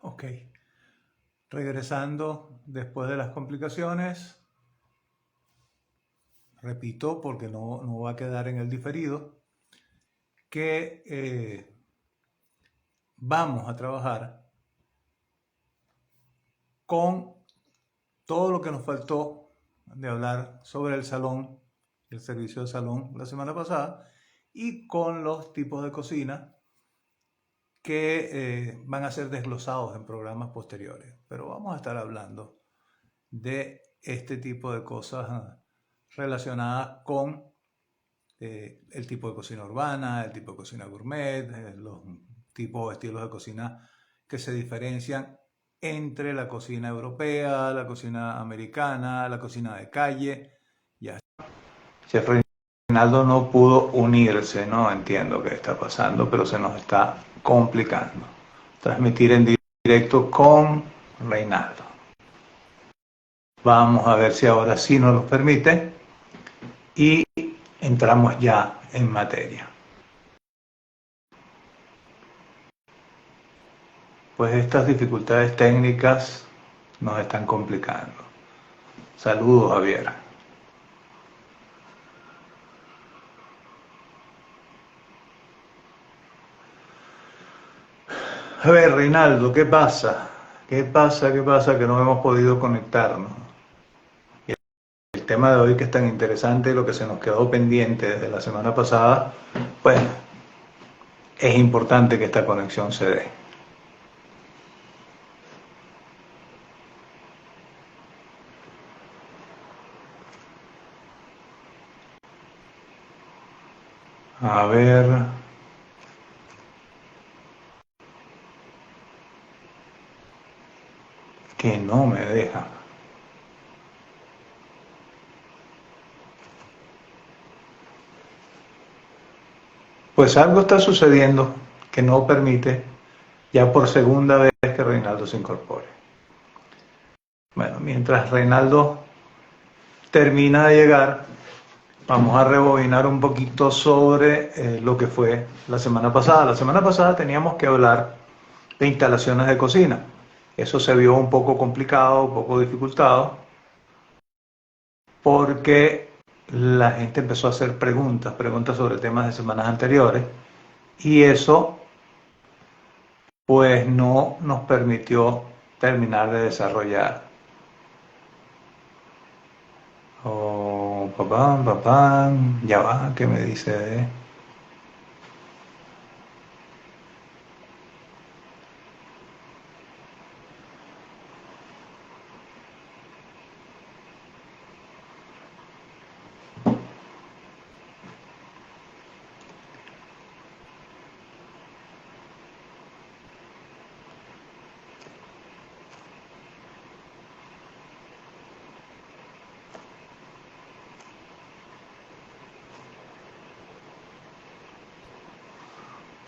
Ok, regresando después de las complicaciones, repito porque no va a quedar en el diferido, que vamos a trabajar con todo lo que nos faltó de hablar sobre el salón, el servicio de salón la semana pasada, y con los tipos de cocina que van a ser desglosados en programas posteriores. Pero vamos a estar hablando de este tipo de cosas relacionadas con el tipo de cocina urbana, el tipo de cocina gourmet, los tipos o estilos de cocina que se diferencian entre la cocina europea, la cocina americana, la cocina de calle. Ya. Chef Reinaldo no pudo unirse, no entiendo qué está pasando, pero se nos está complicando. Transmitir en directo con Reinaldo. Vamos a ver si ahora sí nos lo permite y entramos ya en materia. Pues estas dificultades técnicas nos están complicando. Saludos, Javier. A ver, Reinaldo, ¿qué pasa? ¿Qué pasa? ¿Qué pasa que no hemos podido conectarnos? El tema de hoy que es tan interesante, lo que se nos quedó pendiente desde la semana pasada, pues es importante que esta conexión se dé. A ver, que no me deja. Pues algo está sucediendo que no permite ya por segunda vez que Reinaldo se incorpore. Bueno, mientras Reinaldo termina de llegar, vamos a rebobinar un poquito sobre lo que fue la semana pasada. La semana pasada teníamos que hablar de instalaciones de cocina. Eso se vio un poco complicado, un poco dificultado, porque la gente empezó a hacer preguntas sobre temas de semanas anteriores, y eso pues no nos permitió terminar de desarrollar. Oh, papá, ya va, ¿qué me dice?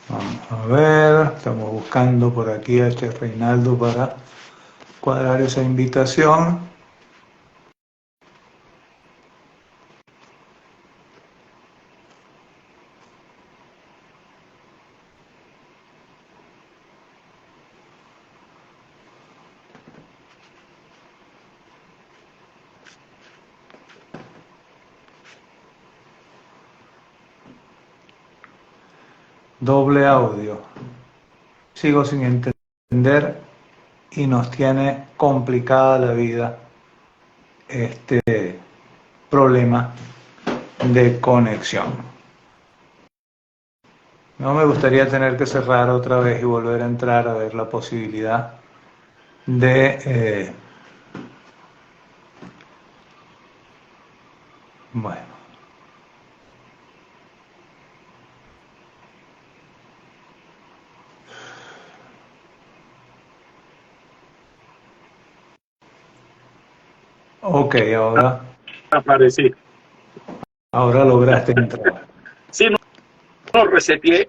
Vamos a ver, estamos buscando por aquí a Chef Reinaldo para cuadrar esa invitación. Doble audio. Sigo sin entender y nos tiene complicada la vida este problema de conexión. No me gustaría tener que cerrar otra vez y volver a entrar a ver la posibilidad de... bueno. Ok, Aparecí. ahora lograste entrar. Sí, no, reseteé,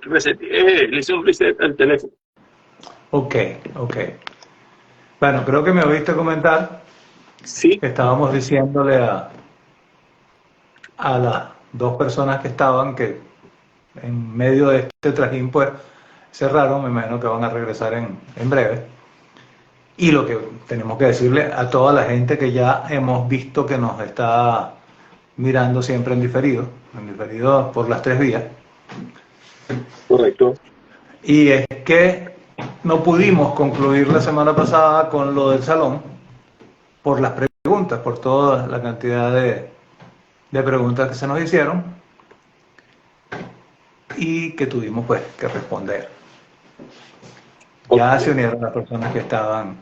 le hice un reset al teléfono. Ok. Bueno, creo que me oíste comentar Sí, que estábamos diciéndole a las dos personas que estaban que en medio de este trajín pues cerraron, me imagino que van a regresar en breve. Y lo que tenemos que decirle a toda la gente que ya hemos visto que nos está mirando siempre en diferido por las 3 vías, Correcto. y es que no pudimos concluir la semana pasada con lo del salón por las preguntas, por toda la cantidad de preguntas que se nos hicieron y que tuvimos pues que responder. Ya Ok. se unieron las personas que estaban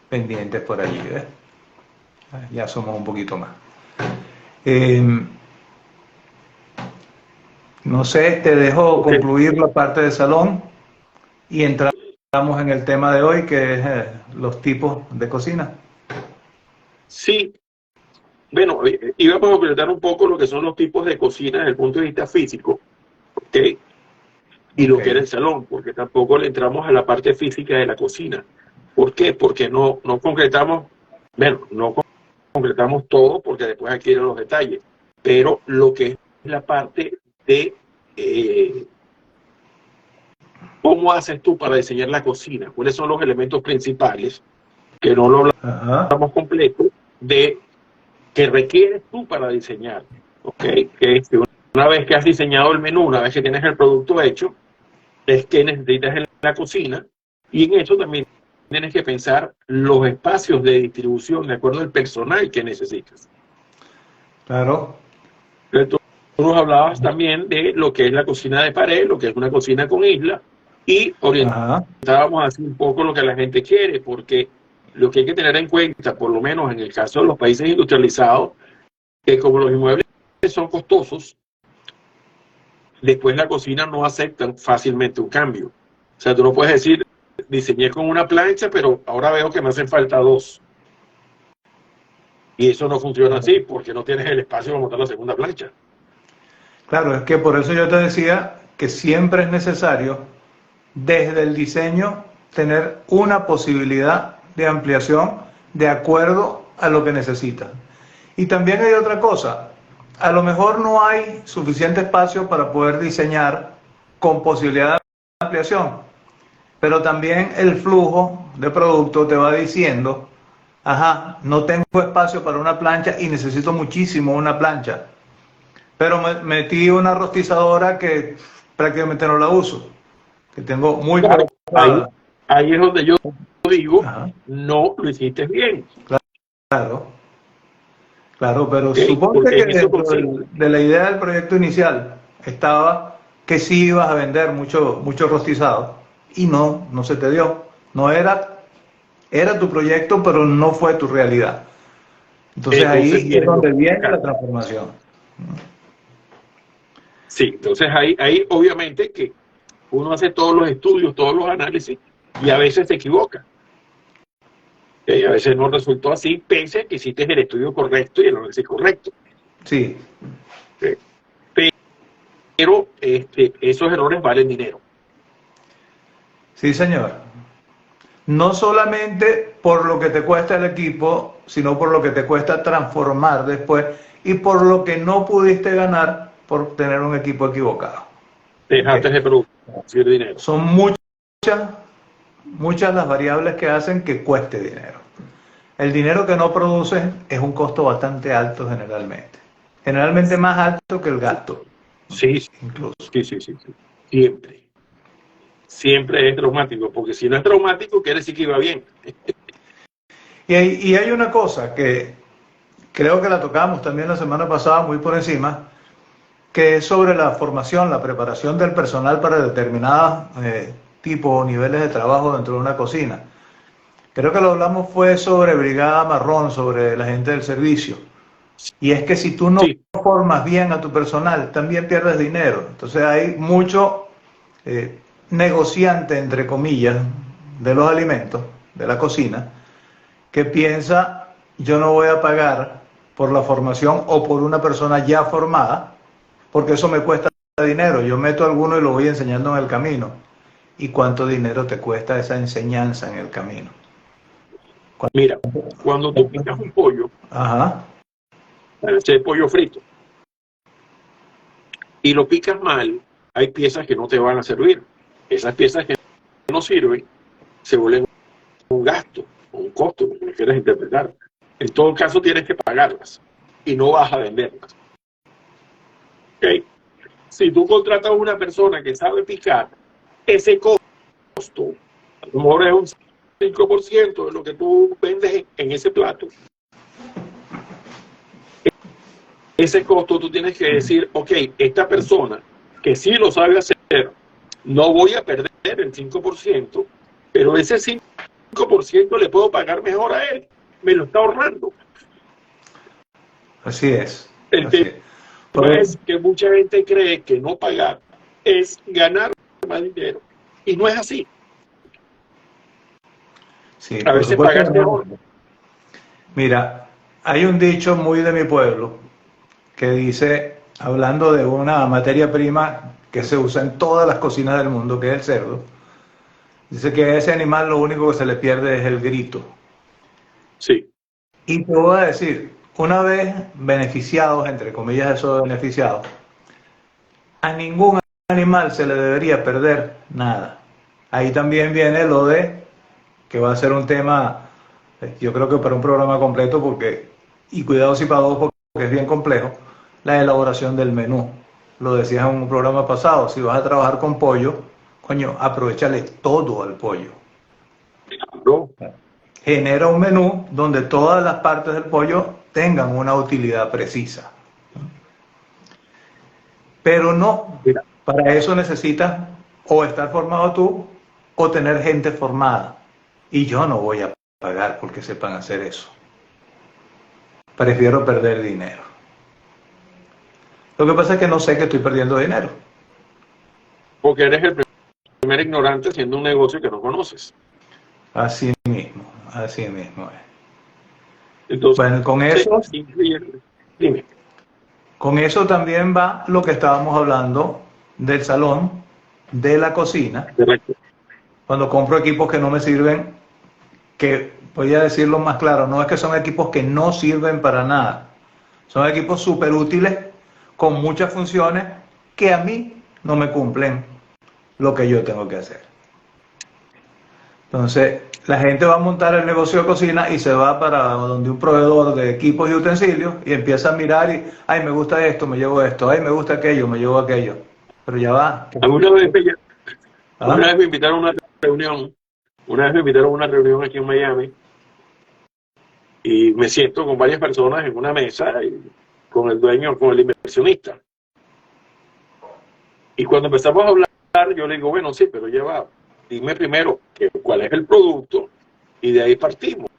pendientes por allí, ¿ves? Ya somos un poquito más. No sé, te dejo Ok. concluir la parte del salón y entramos en el tema de hoy, que es los tipos de cocina. Sí, bueno, íbamos a completar un poco lo que son los tipos de cocina desde el punto de vista físico, ¿ok? Y Ok, lo que era el salón, porque tampoco le entramos a la parte física de la cocina. ¿Por qué? Porque no concretamos, bueno, no concretamos todo, porque después hay que ir a los detalles, pero lo que es la parte de cómo haces tú para diseñar la cocina, cuáles son los elementos principales, que no lo ajá, hablamos completo, de que requieres tú para diseñar, ¿ok? Que es que una vez que has diseñado el menú, una vez que tienes el producto hecho, es que necesitas en la cocina, y en eso también tienes que pensar los espacios de distribución de acuerdo al personal que necesitas. claro, Entonces, tú nos hablabas también de lo que es la cocina de pared, lo que es una cocina con isla, y ajá, orientábamos así un poco lo que la gente quiere, porque lo que hay que tener en cuenta, por lo menos en el caso de los países industrializados, que como los inmuebles son costosos, después la cocina no acepta fácilmente un cambio. O sea, tú no puedes decir, diseñé con una plancha, pero ahora veo que me hacen falta 2. Y eso no funciona así, porque no tienes el espacio para montar la segunda plancha. claro, es que por eso yo te decía que siempre es necesario desde el diseño tener una posibilidad de ampliación de acuerdo a lo que necesitas. Y también hay otra cosa, a lo mejor no hay suficiente espacio para poder diseñar con posibilidad de ampliación, pero también el flujo de producto te va diciendo, ajá, no tengo espacio para una plancha y necesito muchísimo una plancha, pero metí una rostizadora que prácticamente no la uso, que tengo muy Claro, poca. ahí es donde yo digo, Ajá, no lo hiciste bien, claro, claro, pero ¿ok? suponte Porque que en eso dentro consiste. de la idea del proyecto inicial estaba que sí ibas a vender mucho rostizado y no se te dio. No era tu proyecto, pero no fue tu realidad. Entonces Entonces ahí es tienes lo donde viene que... la transformación. Sí, entonces ahí obviamente que uno hace todos los estudios, todos los análisis, y a veces se equivoca. A veces no resultó así, pese a que hiciste el estudio correcto y el análisis correcto. Sí, ¿Ok? Pero esos errores valen dinero. sí, señor. No solamente por lo que te cuesta el equipo, sino por lo que te cuesta transformar después y por lo que no pudiste ganar por tener un equipo equivocado. Dejaste ¿Okay? de producir dinero. Son muchas las variables que hacen que cueste dinero. El dinero que no produces es un costo bastante alto generalmente. Generalmente más alto que el gasto, Sí, incluso. sí. Siempre. Siempre es traumático, porque si no es traumático, quiere decir que iba bien. Y hay una cosa que creo que la tocamos también la semana pasada muy por encima, que es sobre la formación, la preparación del personal para determinados tipos o niveles de trabajo dentro de una cocina. Creo que lo hablamos fue sobre brigada marrón, sobre la gente del servicio. Y es que si tú no Sí, formas bien a tu personal, también pierdes dinero. Entonces hay mucho eh, negociante, entre comillas, de los alimentos, de la cocina, que piensa, yo no voy a pagar por la formación o por una persona ya formada, porque eso me cuesta dinero. Yo meto a alguno y lo voy enseñando en el camino. ¿Y cuánto dinero te cuesta esa enseñanza en el camino? mira, cuando tú picas un pollo, Ajá, ese pollo frito, y lo picas mal, hay piezas que no te van a servir. Esas piezas que no sirven se vuelven un gasto, costo, como lo quieras interpretar. En todo caso tienes que pagarlas y no vas a venderlas. ¿Okay? Si tú contratas a una persona que sabe picar, ese costo a lo mejor es un 5% de lo que tú vendes en ese plato. Ese costo tú tienes que decir, ok, esta persona que sí lo sabe hacer, no voy a perder el 5%, pero ese 5% le puedo pagar mejor a él, me lo está ahorrando. Así es. El Así tema es. es que mucha gente cree que no pagar es ganar más dinero, y no es así. Sí, A por veces supuesto pagar que te no. ahorra. Mira, hay un dicho muy de mi pueblo que dice, hablando de una materia prima que se usa en todas las cocinas del mundo, que es el cerdo, dice que a ese animal lo único que se le pierde es el grito. Sí. Y te voy a decir, una vez beneficiados, entre comillas eso de beneficiados, a ningún animal se le debería perder nada. Ahí también viene lo de, que va a ser un tema, yo creo que para un programa completo, porque, y cuidado si para dos, porque es bien complejo, la elaboración del menú. Lo decías en un programa pasado, si vas a trabajar con pollo, coño, aprovechale todo al pollo. ¿No? Genera un menú donde todas las partes del pollo tengan una utilidad precisa. Pero no, Mira, para eso necesitas o estar formado tú o tener gente formada. Y yo no voy a pagar porque sepan hacer eso. Prefiero perder dinero. Lo que pasa es que no sé que estoy perdiendo dinero. porque eres el primer ignorante haciendo un negocio que no conoces. Así mismo es. Entonces, Bueno, dime. con eso también va lo que estábamos hablando del salón, de la cocina. Correcto. Cuando compro equipos que no me sirven, que voy a decirlo más claro, no es que son equipos que no sirven para nada. Son equipos súper útiles con muchas funciones que a mí no me cumplen lo que yo tengo que hacer. Entonces, la gente va a montar el negocio de cocina y se va para donde un proveedor de equipos y utensilios y empieza a mirar y, ay, me gusta esto, me llevo esto, ay, me gusta aquello, me llevo aquello. Pero ya va. Alguna vez una ¿Ah? vez me invitaron a una reunión, aquí en Miami, y me siento con varias personas en una mesa, y con el dueño, con el inversionista. Y cuando empezamos a hablar, yo le digo, bueno, sí, pero ya va, dime primero cuál es el producto, y de ahí partimos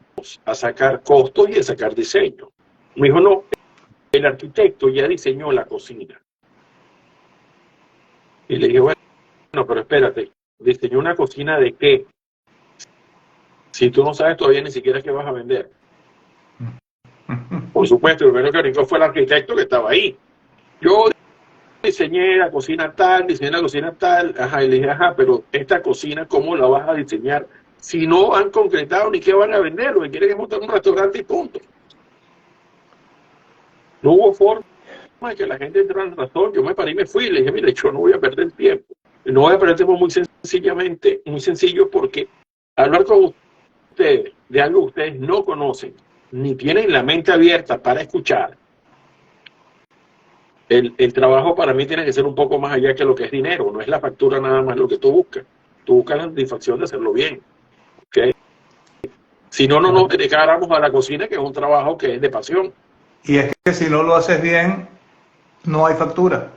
a sacar costos y a sacar diseño. Me dijo, no, el arquitecto ya diseñó la cocina. Y le dije, bueno, pero espérate, ¿diseñó una cocina de qué? Si tú no sabes todavía ni siquiera qué vas a vender. Por supuesto, el primero que brincó fue el arquitecto que estaba ahí. Yo diseñé la cocina tal, ajá, y le dije, ajá, pero esta cocina, ¿cómo la vas a diseñar? Si no han concretado ni qué van a vender, lo que quieren es montar un restaurante y punto. No hubo forma de que la gente entrara en razón. Yo me paré y me fui, y le dije, mire, yo no voy a perder tiempo. No voy a perder tiempo muy sencillo, porque hablar con ustedes de algo que ustedes no conocen, ni tienen la mente abierta para escuchar, el trabajo para mí tiene que ser un poco más allá que lo que es dinero, no es la factura nada más lo que tú buscas. Tú buscas la satisfacción de hacerlo bien. ¿Okay? Si no, no nos dedicáramos a la cocina, que es un trabajo que es de pasión. Y es que si no lo haces bien, no hay factura.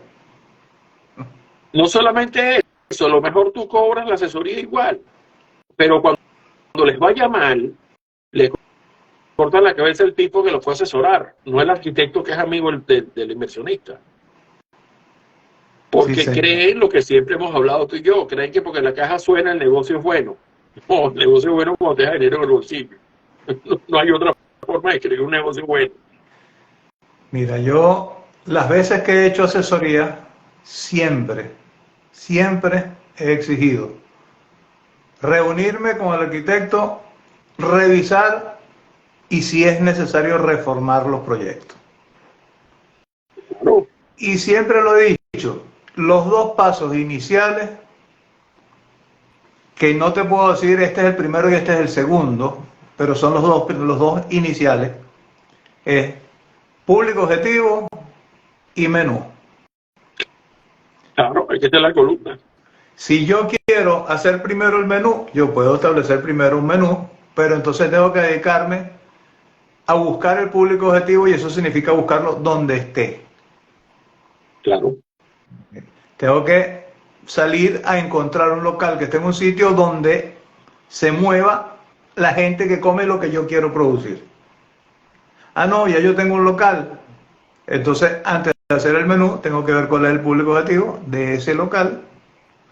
No solamente eso, a lo mejor tú cobras la asesoría igual, pero cuando les vaya mal, les cortan la cabeza el tipo que lo fue a asesorar, no el arquitecto que es amigo del inversionista. Porque Sí, creen lo que siempre hemos hablado tú y yo, creen que porque la caja suena el negocio es bueno. No, el negocio es bueno cuando te da dinero en el bolsillo. No hay otra forma de crear un negocio bueno. Mira, yo las veces que he hecho asesoría, siempre he exigido reunirme con el arquitecto, revisar y si es necesario reformar los proyectos. Claro. Y siempre lo he dicho, los dos pasos iniciales, que no te puedo decir este es el primero y este es el segundo, pero son los dos iniciales, es público objetivo y menú. Claro, hay que hacer la columna. Si yo quiero hacer primero el menú, yo puedo establecer primero un menú, pero entonces tengo que dedicarme a buscar el público objetivo y eso significa buscarlo donde esté. Claro. Tengo que salir a encontrar un local que esté en un sitio donde se mueva la gente que come lo que yo quiero producir. Ah, no, ya yo tengo un local. Entonces, antes de hacer el menú, tengo que ver cuál es el público objetivo de ese local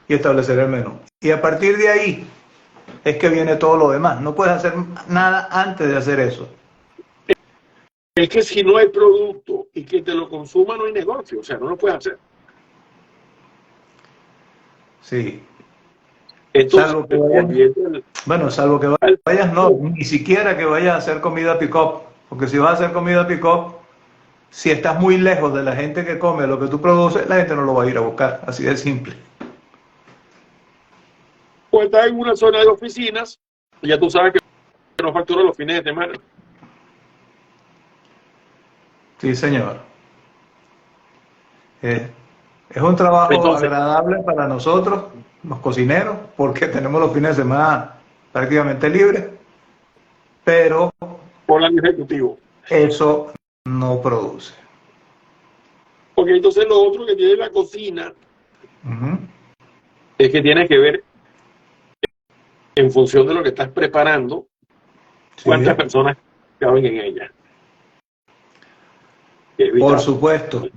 y establecer el menú. Y a partir de ahí es que viene todo lo demás. No puedes hacer nada antes de hacer eso. Es que si no hay producto y que te lo consuma, no hay negocio. O sea, no lo puedes hacer. Sí. Entonces, Salvo que vayas, bueno, salvo que vayas, no, ni siquiera que vayas a hacer comida pick-up. Porque si vas a hacer comida pick-up, si estás muy lejos de la gente que come lo que tú produces, la gente no lo va a ir a buscar. Así de simple. Pues estás en una zona de oficinas, y ya tú sabes que no factura los fines de semana. Sí, señor. Es un trabajo Entonces, agradable para nosotros, los cocineros, porque tenemos los fines de semana prácticamente libres, pero por el ejecutivo. eso no produce. Porque entonces lo otro que tiene la cocina Uh-huh. es que tiene que ver en función de lo que estás preparando, cuántas Sí, personas caben en ella. por supuesto.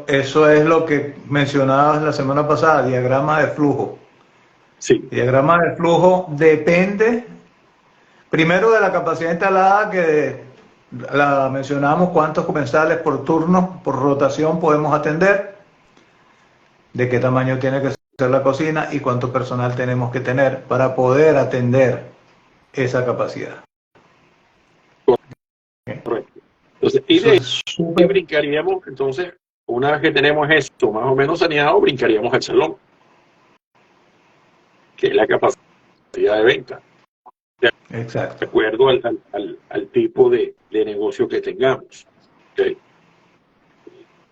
Eso es lo que mencionabas la semana pasada, diagrama de flujo. Sí. Diagrama de flujo depende primero de la capacidad instalada, que la mencionamos, cuántos comensales por turno, por rotación podemos atender, de qué tamaño tiene que ser la cocina y cuánto personal tenemos que tener para poder atender esa capacidad. Correcto. Entonces, y Eso de es ahí súper. brincaríamos, entonces, una vez que tenemos esto más o menos saneado, brincaríamos al salón, que es la capacidad de venta, de Exacto. acuerdo al tipo de negocio que tengamos. ¿Okay?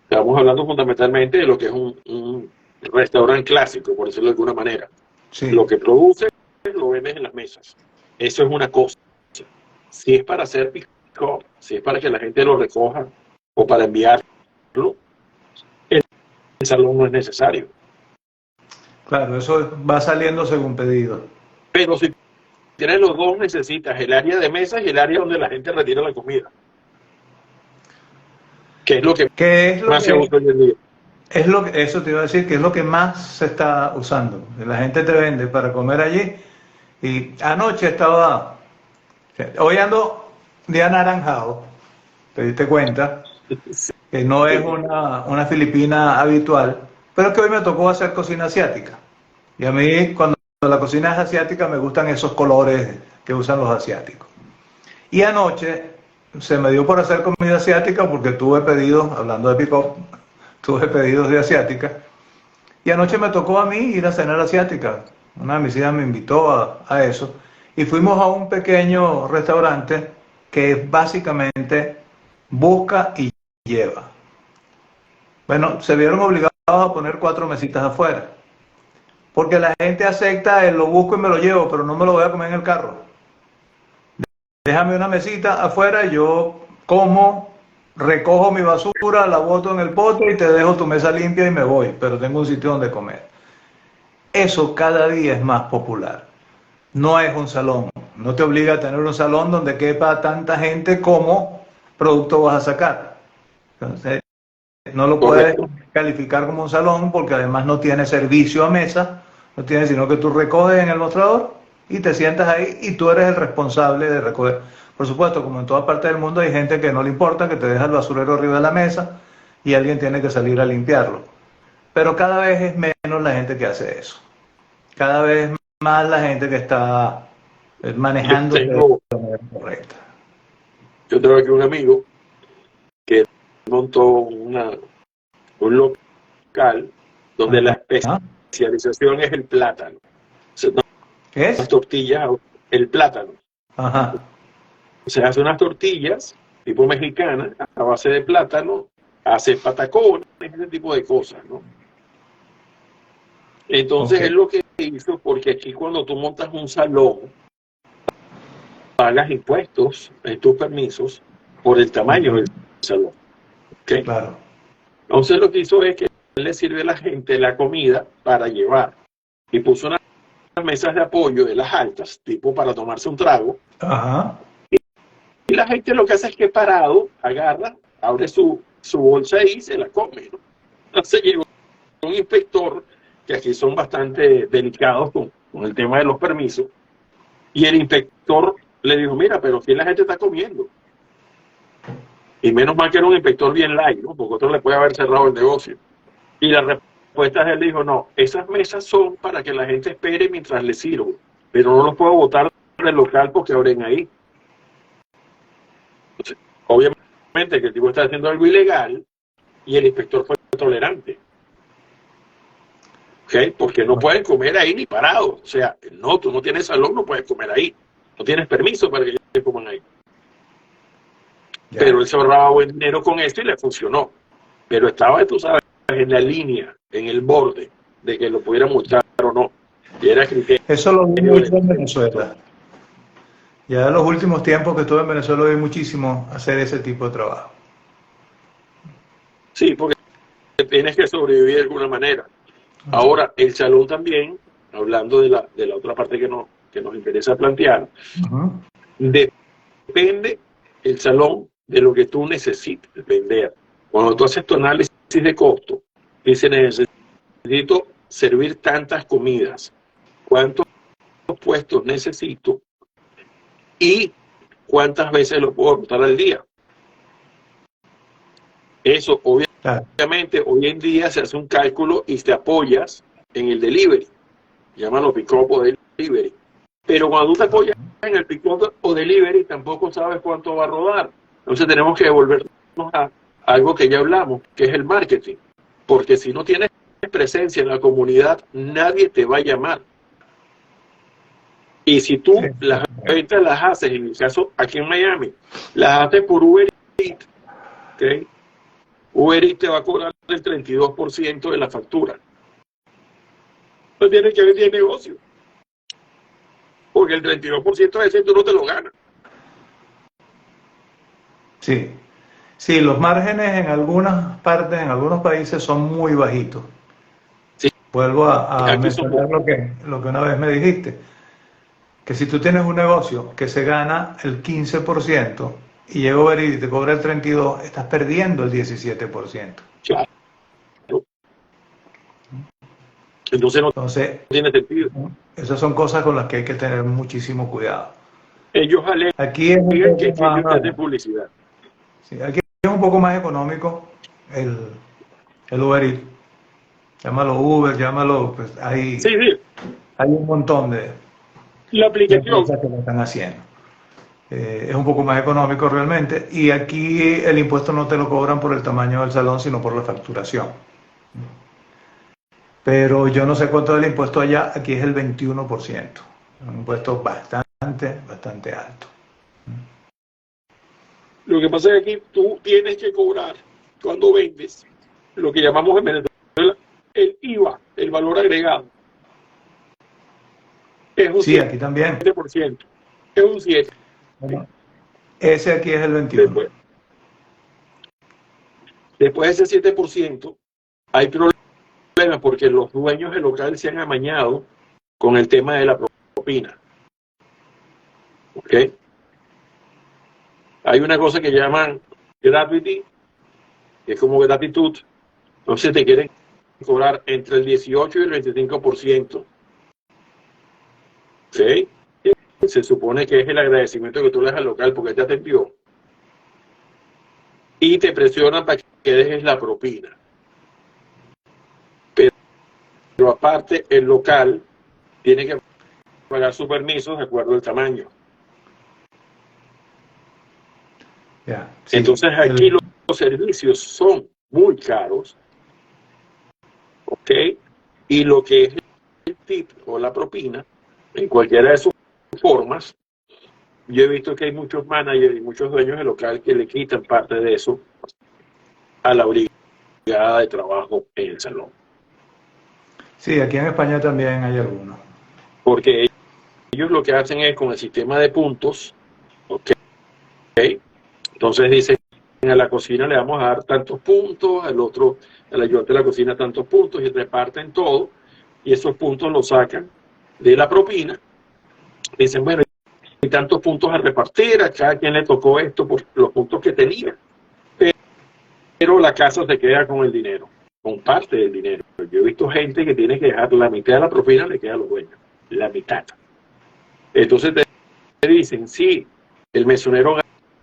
Estamos hablando fundamentalmente de lo que es un restaurante clásico, por decirlo de alguna manera. Sí. Lo que produces, lo vendes en las mesas. Eso es una cosa. Si es para hacer pick-up, si es para que la gente lo recoja o para enviarlo, el salón no es necesario. Claro, eso va saliendo según pedido. Pero si tienes los dos, necesitas el área de mesas y el área donde la gente retira la comida. Que es lo que ¿Qué es lo más se usa hoy en día. Es lo que, eso te iba a decir, que es lo que más se está usando. La gente te vende para comer allí. Y anoche estaba, hoy ando de anaranjado, te diste cuenta, que no es una filipina habitual, pero que hoy me tocó hacer cocina asiática. Y a mí, cuando la cocina es asiática, me gustan esos colores que usan los asiáticos. Y anoche se me dio por hacer comida asiática porque tuve pedidos, hablando de pick-up, tuve pedidos de asiática. Y anoche me tocó a mí ir a cenar asiática. Una de mis hijas me invitó a eso. Y fuimos a un pequeño restaurante que básicamente busca y lleva. Bueno, se vieron obligados a poner 4 mesitas afuera. Porque la gente acepta el lo busco y me lo llevo, pero no me lo voy a comer en el carro. Déjame una mesita afuera, yo como, recojo mi basura, la boto en el pote y te dejo tu mesa limpia y me voy, pero tengo un sitio donde comer. Eso cada día es más popular. No es un salón, no te obliga a tener un salón donde quepa tanta gente como producto vas a sacar. Entonces, no lo puedes Correcto. calificar como un salón porque además no tiene servicio a mesa, no tiene, sino que tú recoges en el mostrador y te sientas ahí y tú eres el responsable de recoger. Por supuesto, como en toda parte del mundo hay gente que no le importa, que te deja el basurero arriba de la mesa y alguien tiene que salir a limpiarlo. Pero cada vez es menos la gente que hace eso. Cada vez más la gente que está Yo manejándose de tengo, manera correcta. yo tengo aquí un amigo que montó un local donde la Ajá. especialización es el plátano. O sea, ¿Qué las es? tortillas, el plátano. Ajá. se hace unas tortillas tipo mexicanas a base de plátano, hace patacones, ese tipo de cosas, ¿no? Entonces Ok. es lo que hizo, porque aquí cuando tú montas un salón, pagas impuestos en tus permisos por el tamaño del Ujú. salón. ¿Okay? Claro. Entonces lo que hizo es que le sirve a la gente la comida para llevar. Y puso unas mesas de apoyo de las altas, tipo para tomarse un trago. Ajá. Y la gente lo que hace es que parado, agarra, abre su bolsa y se la come, ¿no? Entonces llegó un inspector, que aquí son bastante delicados con el tema de los permisos, y el inspector le dijo, mira, pero aquí la gente está comiendo. Y menos mal que era un inspector bien light, ¿no? Porque otro le puede haber cerrado el negocio. Y la respuesta de él dijo, no, esas mesas son para que la gente espere mientras le sirvo, pero no los puedo botar del local porque abren ahí. Entonces, obviamente que el tipo está haciendo algo ilegal y el inspector fue tolerante. ¿Okay? Porque no pueden comer ahí ni parados. O sea, no, tú no tienes salón, no puedes comer ahí. No tienes permiso para que ellos coman ahí. Pero Ya. él se ahorraba buen dinero con esto y le funcionó. Pero estaba, tú sabes, en la línea, en el borde de que lo pudiera multar o no. Y era criterio Eso lo vi del mucho en inspector. Venezuela. Ya en los últimos tiempos que estuve en Venezuela vi muchísimo hacer ese tipo de trabajo. Sí, porque tienes que sobrevivir de alguna manera. Ahora, el salón también, hablando de la otra parte que nos interesa plantear, Ujú. depende el salón de lo que tú necesites vender. Cuando tú haces tu análisis de costo, dices, necesito servir tantas comidas, cuántos puestos necesito y cuántas veces lo puedo rotar al día. Eso, Claro. obviamente, hoy en día se hace un cálculo y te apoyas en el delivery. Llámalo pick-up o delivery. Pero cuando tú te apoyas en el pick-up o delivery, tampoco sabes cuánto va a rodar. Entonces tenemos que devolvernos a algo que ya hablamos, que es el marketing. Porque si no tienes presencia en la comunidad, nadie te va a llamar. Y si Sí, tú las ventas las haces, en el caso aquí en Miami, las haces por Uber Eats, ¿okay? Uber Eats te va a cobrar el 32% de la factura. No tienes que vender negocio, porque el 32% de ese tú no te lo ganas. sí. Sí, los márgenes en algunas partes, en algunos países son muy bajitos. Sí, Vuelvo a aquí son mencionar lo que una vez me dijiste, que si tú tienes un negocio que se gana el 15% y llega Uber y te cobra el 32%, estás perdiendo el 17%. claro. Entonces no Entonces, tiene sentido. esas son cosas con las que hay que tener muchísimo cuidado. Ellos alegan Aquí es un que poco es que ellos te hacen más, publicidad. sí, aquí es un poco más económico el, el Uber Eats. Llámalo Uber, llámalo, pues Sí, hay, sí, hay un montón la de aplicación. empresas que lo están haciendo. Es un poco más económico realmente y aquí el impuesto no te lo cobran por el tamaño del salón, sino por la facturación. Pero yo no sé cuánto es el impuesto allá, aquí es el 21%. Un impuesto bastante alto. Lo que pasa es que aquí tú tienes que cobrar cuando vendes lo que llamamos en Venezuela el IVA, el valor agregado. Es un Sí, aquí también. 7%. Es un 7%. Bueno, ese aquí es el 21%. Después, después de ese 7%, hay problemas porque los dueños del local se han amañado con el tema de la propina. ¿Ok? Hay una cosa que llaman gratuity, que es como gratitud. Entonces te quieren cobrar entre el 18 y el 25%. ¿Ok? Se supone que es el agradecimiento que tú le das al local porque te atendió. Y te presionan para que dejes la propina. Pero aparte, el local tiene que pagar su permiso de acuerdo al tamaño. Ya, sí. Entonces aquí los servicios son muy caros, ¿ok? Y lo que es el tip o la propina, en cualquiera de sus formas, yo he visto que hay muchos managers y muchos dueños de local que le quitan parte de eso a la brigada de trabajo en el salón. Sí, aquí en España también hay algunos. Porque ellos lo que hacen es con el sistema de puntos, ¿ok? Entonces dicen, a la cocina le vamos a dar tantos puntos, al otro, al ayudante de la cocina tantos puntos, y reparten todo, y esos puntos los sacan de la propina. Dicen, bueno, hay tantos puntos a repartir, a cada quien le tocó esto por los puntos que tenía, pero la casa se queda con el dinero, con parte del dinero. Yo he visto gente que tiene que dejar la mitad de la propina, le queda a los dueños, la mitad. Entonces te dicen, sí, el mesonero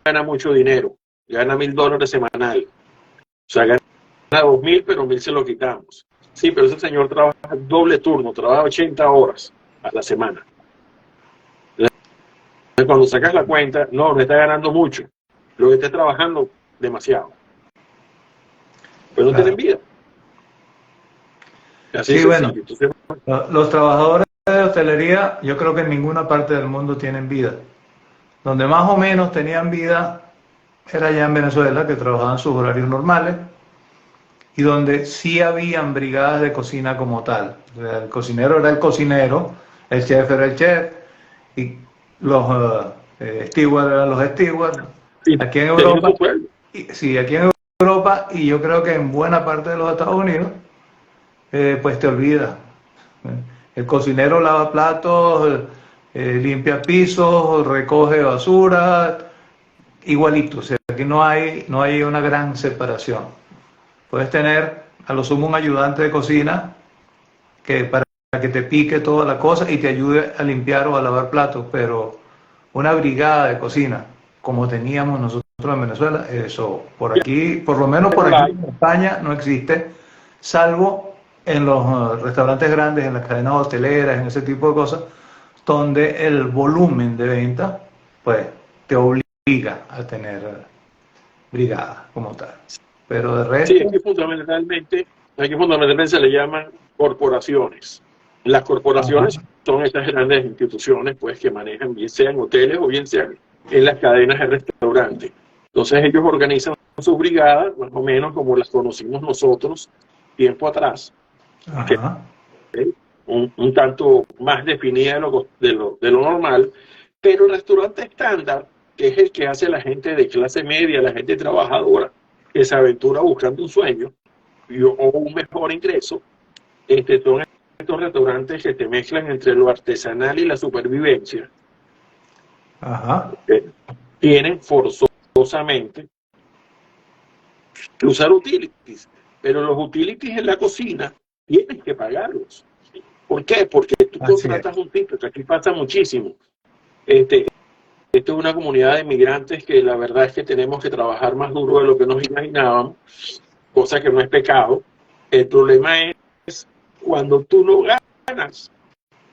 gana mucho dinero, gana $1,000 semanal, o sea, gana 2,000, pero 1,000 se lo quitamos. Sí, pero ese señor trabaja doble turno, trabaja 80 horas a la semana. Entonces, cuando sacas la cuenta, no está ganando mucho, lo que está trabajando demasiado, pero no tienen Claro. vida. Así de Sí, bueno, sencillo. Entonces, los trabajadores de hostelería, yo creo que en ninguna parte del mundo tienen vida. Donde más o menos tenían vida era allá en Venezuela, que trabajaban sus horarios normales, y donde sí habían brigadas de cocina como tal. O sea, el cocinero era el cocinero, el chef era el chef, y los stewards eran los stewards. sí, Aquí en tenía Europa, su pueblo. sí, aquí en Europa, y yo creo que en buena parte de los Estados Unidos, pues te olvidas. El cocinero lava platos, limpia pisos, recoge basura, igualito. O sea, aquí no hay una gran separación. Puedes tener a lo sumo un ayudante de cocina que para que te pique toda la cosa y te ayude a limpiar o a lavar platos, pero una brigada de cocina como teníamos nosotros en Venezuela, eso por aquí, por lo menos No por la aquí hay. en España no existe, salvo en los restaurantes grandes, en las cadenas hoteleras, en ese tipo de cosas, donde el volumen de venta, pues, te obliga a tener brigada como tal. Pero de Sí, resto, aquí fundamentalmente se le llaman corporaciones. Las corporaciones ajá, son estas grandes instituciones pues, que manejan, bien sean hoteles o bien sean en las cadenas de restaurantes. Entonces ellos organizan sus brigadas, más o menos como las conocimos nosotros tiempo atrás, que ajá, es un tanto más definida de lo normal, pero el restaurante estándar, que es el que hace la gente de clase media, la gente trabajadora, que se aventura buscando un sueño o un mejor ingreso, son estos restaurantes que te mezclan entre lo artesanal y la supervivencia. ajá, Tienen forzosamente que usar utilities, pero los utilities en la cocina tienes que pagarlos. ¿Por qué? Porque tú así es. contratas un tipo, que aquí pasa muchísimo. Este, Esto es una comunidad de migrantes que la verdad es que tenemos que trabajar más duro de lo que nos imaginábamos, cosa que no es pecado. El problema es cuando tú no ganas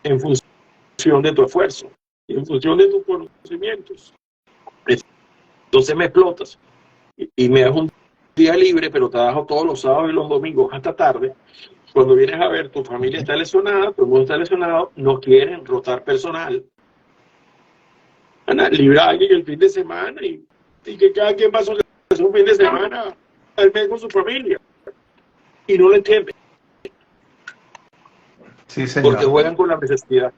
en función de tu esfuerzo y en función de tus conocimientos. Entonces me explotas y me das un día libre, pero trabajo todos los sábados y los domingos hasta tarde. Cuando vienes a ver, tu familia está lesionada, todo el mundo está lesionado, no quieren rotar personal. Van a librar a alguien el fin de semana y que cada quien pase un fin de semana al mes con su familia. Y no lo entienden, Sí, porque señor. juegan con la necesidad.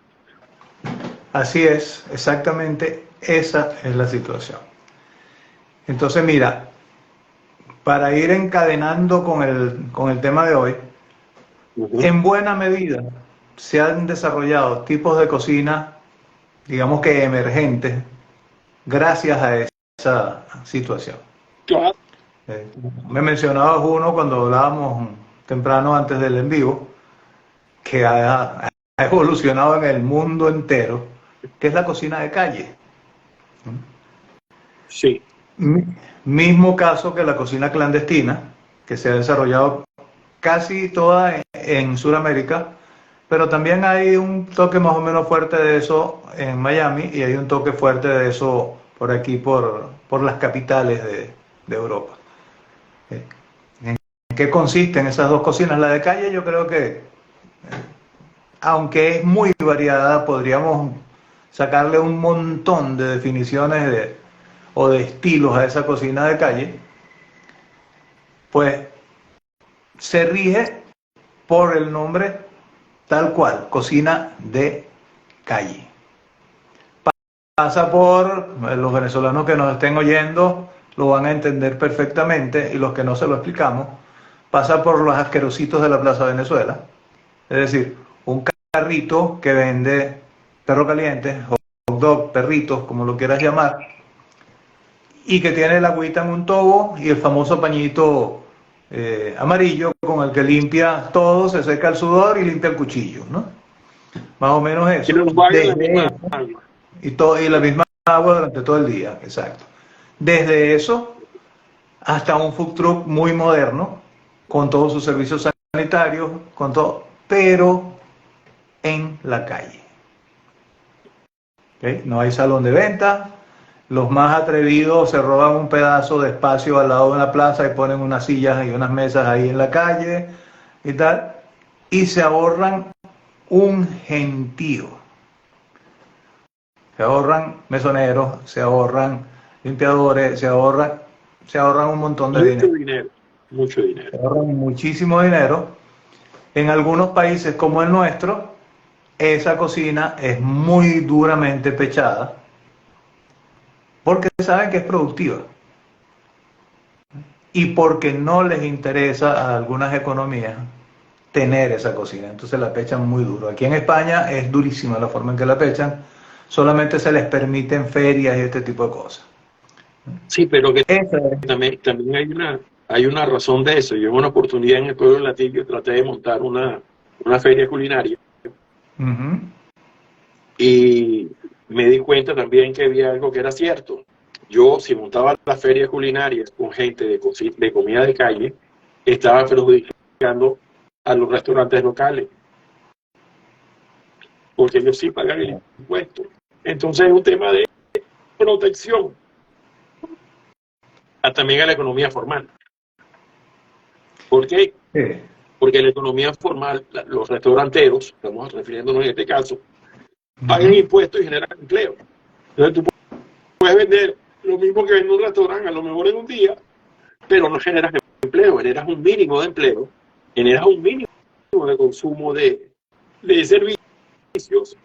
Así es, exactamente esa es la situación. Entonces, mira, para ir encadenando con el tema de hoy, Uh-huh. en buena medida se han desarrollado tipos de cocina, digamos que emergentes, gracias a esa situación. Claro. Eh, Me mencionabas uno cuando hablábamos temprano antes del en vivo, que ha evolucionado en el mundo entero, que es la cocina de calle. Sí. Mismo caso que la cocina clandestina, que se ha desarrollado casi toda en Sudamérica, pero también hay un toque más o menos fuerte de eso en Miami y hay un toque fuerte de eso por aquí, por las capitales de Europa. ¿En qué consisten esas dos cocinas? La de calle yo creo que, aunque es muy variada, podríamos sacarle un montón de definiciones o de estilos a esa cocina de calle, pues se rige por el nombre tal cual, cocina de calle. Pasa por, los venezolanos que nos estén oyendo lo van a entender perfectamente, y los que no se lo explicamos, pasa por los asquerositos de la Plaza Venezuela, es decir, un carrito que vende perro caliente, hot dog, perritos, como lo quieras llamar, y que tiene la agüita en un tobo y el famoso pañito amarillo con el que limpia todo, se seca el sudor y limpia el cuchillo, ¿no? Más o menos eso. Y nos pagan la misma agua. Y la misma agua durante todo el día, exacto. Desde eso hasta un food truck muy moderno, con todos sus servicios sanitarios, con todo, pero en la calle. ¿Okay? No hay salón de venta. Los más atrevidos se roban un pedazo de espacio al lado de una plaza y ponen unas sillas y unas mesas ahí en la calle y tal, y se ahorran un gentío. Se ahorran mesoneros, se ahorran limpiadores, se ahorran un montón de dinero. Mucho dinero. Se ahorran muchísimo dinero. En algunos países como el nuestro, esa cocina es muy duramente pechada porque saben que es productiva y porque no les interesa a algunas economías tener esa cocina, entonces la pechan muy duro. Aquí en España es durísima la forma en que la pechan, solamente se les permiten ferias y este tipo de cosas. Sí, pero que también hay una razón de eso. Yo en una oportunidad en el pueblo de Latillo traté de montar una feria culinaria. Y me di cuenta también que había algo que era cierto. Yo, si montaba las ferias culinarias con gente de comida de calle, estaba perjudicando a los restaurantes locales, porque ellos sí pagan el impuesto. Entonces es un tema de protección también a la economía formal. ¿Por qué? Sí. Porque la economía formal, los restauranteros, estamos refiriéndonos en este caso, pagan impuestos y generan empleo. Entonces tú puedes vender lo mismo que vende un restaurante, a lo mejor en un día, pero no generas empleo, generas un mínimo de empleo, generas un mínimo de consumo de servicios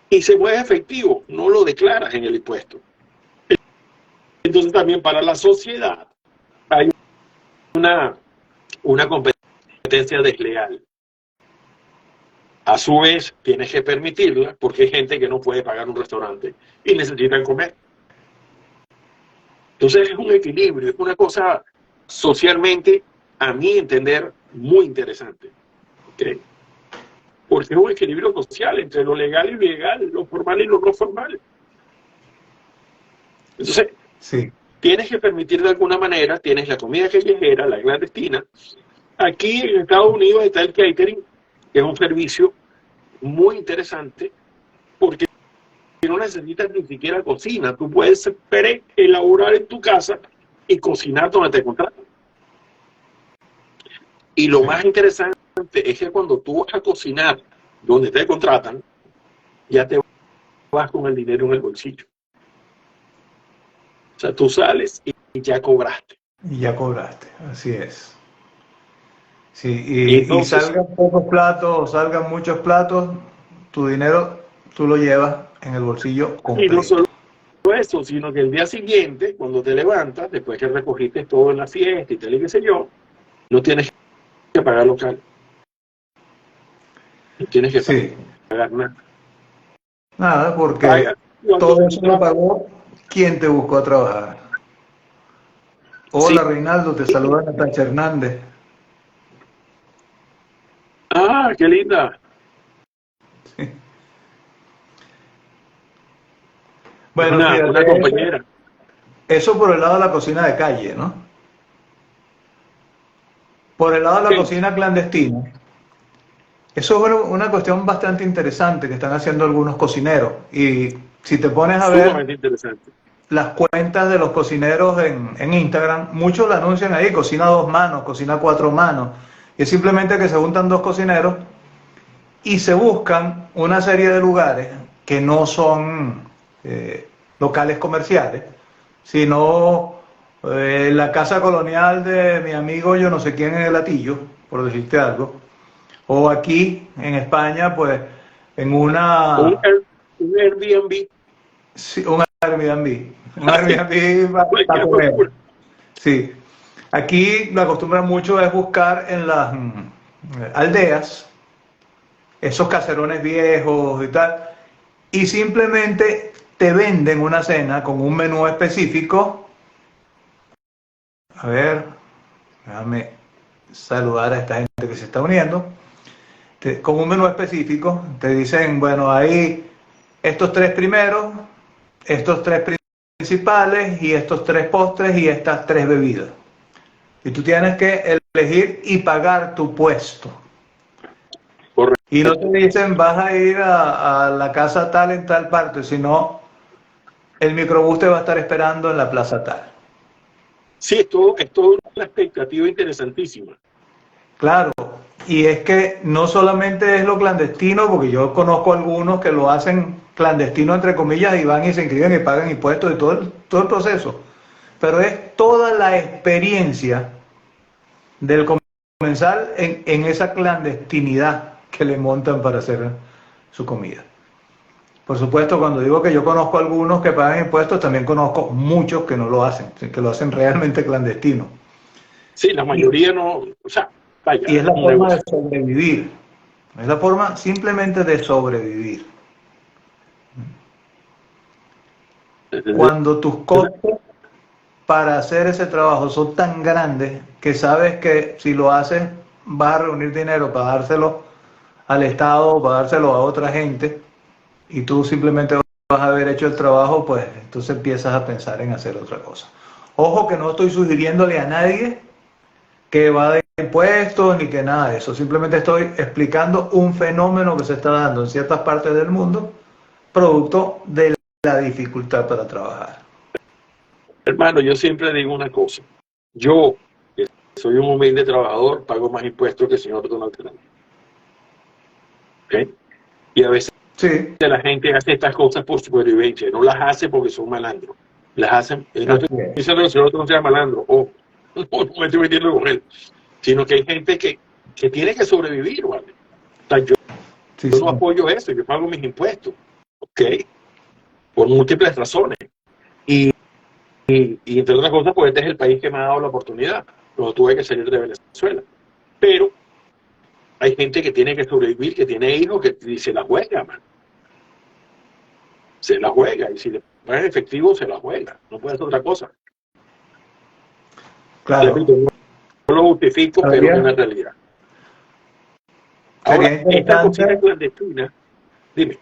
y se mueve efectivo, no lo declaras en el impuesto. Entonces también para la sociedad hay una competencia desleal. A su vez, tienes que permitirla porque hay gente que no puede pagar un restaurante y necesitan comer. Entonces es un equilibrio, es una cosa socialmente, a mi entender, muy interesante. ¿Okay? Porque es un equilibrio social entre lo legal y lo ilegal, lo formal y lo no formal. Entonces, sí, tienes que permitir de alguna manera, tienes la comida callejera, la clandestina. Aquí en Estados Unidos está el catering, que es un servicio muy interesante porque no necesitas ni siquiera cocina. Tú puedes elaborar en tu casa y cocinar donde te contratan. Y lo más interesante es que cuando tú vas a cocinar donde te contratan, ya te vas con el dinero en el bolsillo. O sea, tú sales y ya cobraste. Y ya cobraste, así es. Sí, y salgan pocos platos o salgan muchos platos, tu dinero tú lo llevas en el bolsillo completo. Y no solo eso, sino que el día siguiente, cuando te levantas, después que recogiste todo en la fiesta y tal y qué sé yo, no tienes que pagar local. No tienes que pagar nada. Nada, porque todo eso lo pagó quien te buscó a trabajar. Hola, sí. Reinaldo, te saluda Natacha Hernández. Ah, qué linda. Sí. Bueno, una compañera. Eso por el lado de la cocina de calle, ¿no? Por el lado de la cocina clandestina. Eso es una cuestión bastante interesante que están haciendo algunos cocineros. Y si te pones a ver las cuentas de los cocineros en Instagram, muchos la anuncian ahí, cocina 2 manos, cocina 4 manos. Y es simplemente que se juntan 2 cocineros y se buscan una serie de lugares que no son locales comerciales, sino la casa colonial de mi amigo yo no sé quién en el Latillo, por decirte algo, o aquí en España, pues en Un, una... un Airbnb, Sí, un Airbnb. Un Airbnb para cualquier comer. locura. Sí. Aquí la costumbre mucho es buscar en las aldeas esos caserones viejos y tal, y simplemente te venden una cena con un menú específico. A ver, déjame saludar a esta gente que se está uniendo. Con un menú específico, te dicen, bueno, ahí estos tres primeros, estos tres principales y estos tres postres y estas tres bebidas. Y tú tienes que elegir y pagar tu puesto. Y no te Correcto. dicen vas a ir a la casa tal en tal parte, sino el microbús te va a estar esperando en la plaza tal. Sí, es todo una expectativa interesantísima. Claro, y es que no solamente es lo clandestino, porque yo conozco algunos que lo hacen clandestino entre comillas y van y se inscriben y pagan impuestos y todo el proceso, pero es toda la experiencia del comensal en esa clandestinidad que le montan para hacer su comida. Por supuesto, cuando digo que yo conozco algunos que pagan impuestos, también conozco muchos que no lo hacen, que lo hacen realmente clandestino. Sí, la Y, mayoría no, o sea, vaya, y es es la un forma de negocio. sobrevivir. Es la forma simplemente de sobrevivir. Cuando tus costos para hacer ese trabajo son tan grandes que sabes que si lo haces vas a reunir dinero para dárselo al Estado, para dárselo a otra gente y tú simplemente vas a haber hecho el trabajo, pues entonces empiezas a pensar en hacer otra cosa. Ojo que no estoy sugiriéndole a nadie que va de impuestos ni que nada de eso. Simplemente estoy explicando un fenómeno que se está dando en ciertas partes del mundo, producto de la dificultad para trabajar. Hermano, yo siempre digo una cosa. Yo, que soy un humilde trabajador, pago más impuestos que el señor Donald Trump. ¿Okay? Y a veces Sí, la gente hace estas cosas por supervivencia, no las hace porque son malandros. Las hacen, y no estoy así es. diciendo que el señor Trump sea malandro, o no, no me estoy metiendo con él, sino que hay gente que tiene que sobrevivir, ¿vale? O sea, Sí, yo sí. no apoyo eso, yo pago mis impuestos, ¿ok? Por múltiples razones. Y, y entre otras cosas, pues este es el país que me ha dado la oportunidad. No tuve que salir de Venezuela. Pero hay gente que tiene que sobrevivir, que tiene hijos, que se la juega, man. Se la juega. Y si le pagan efectivo, se la juega. No puede hacer otra cosa. Claro. Repito, no lo justifico, pero es una Sería, realidad. sería Ahora, esta cocina interesante, clandestina, dime,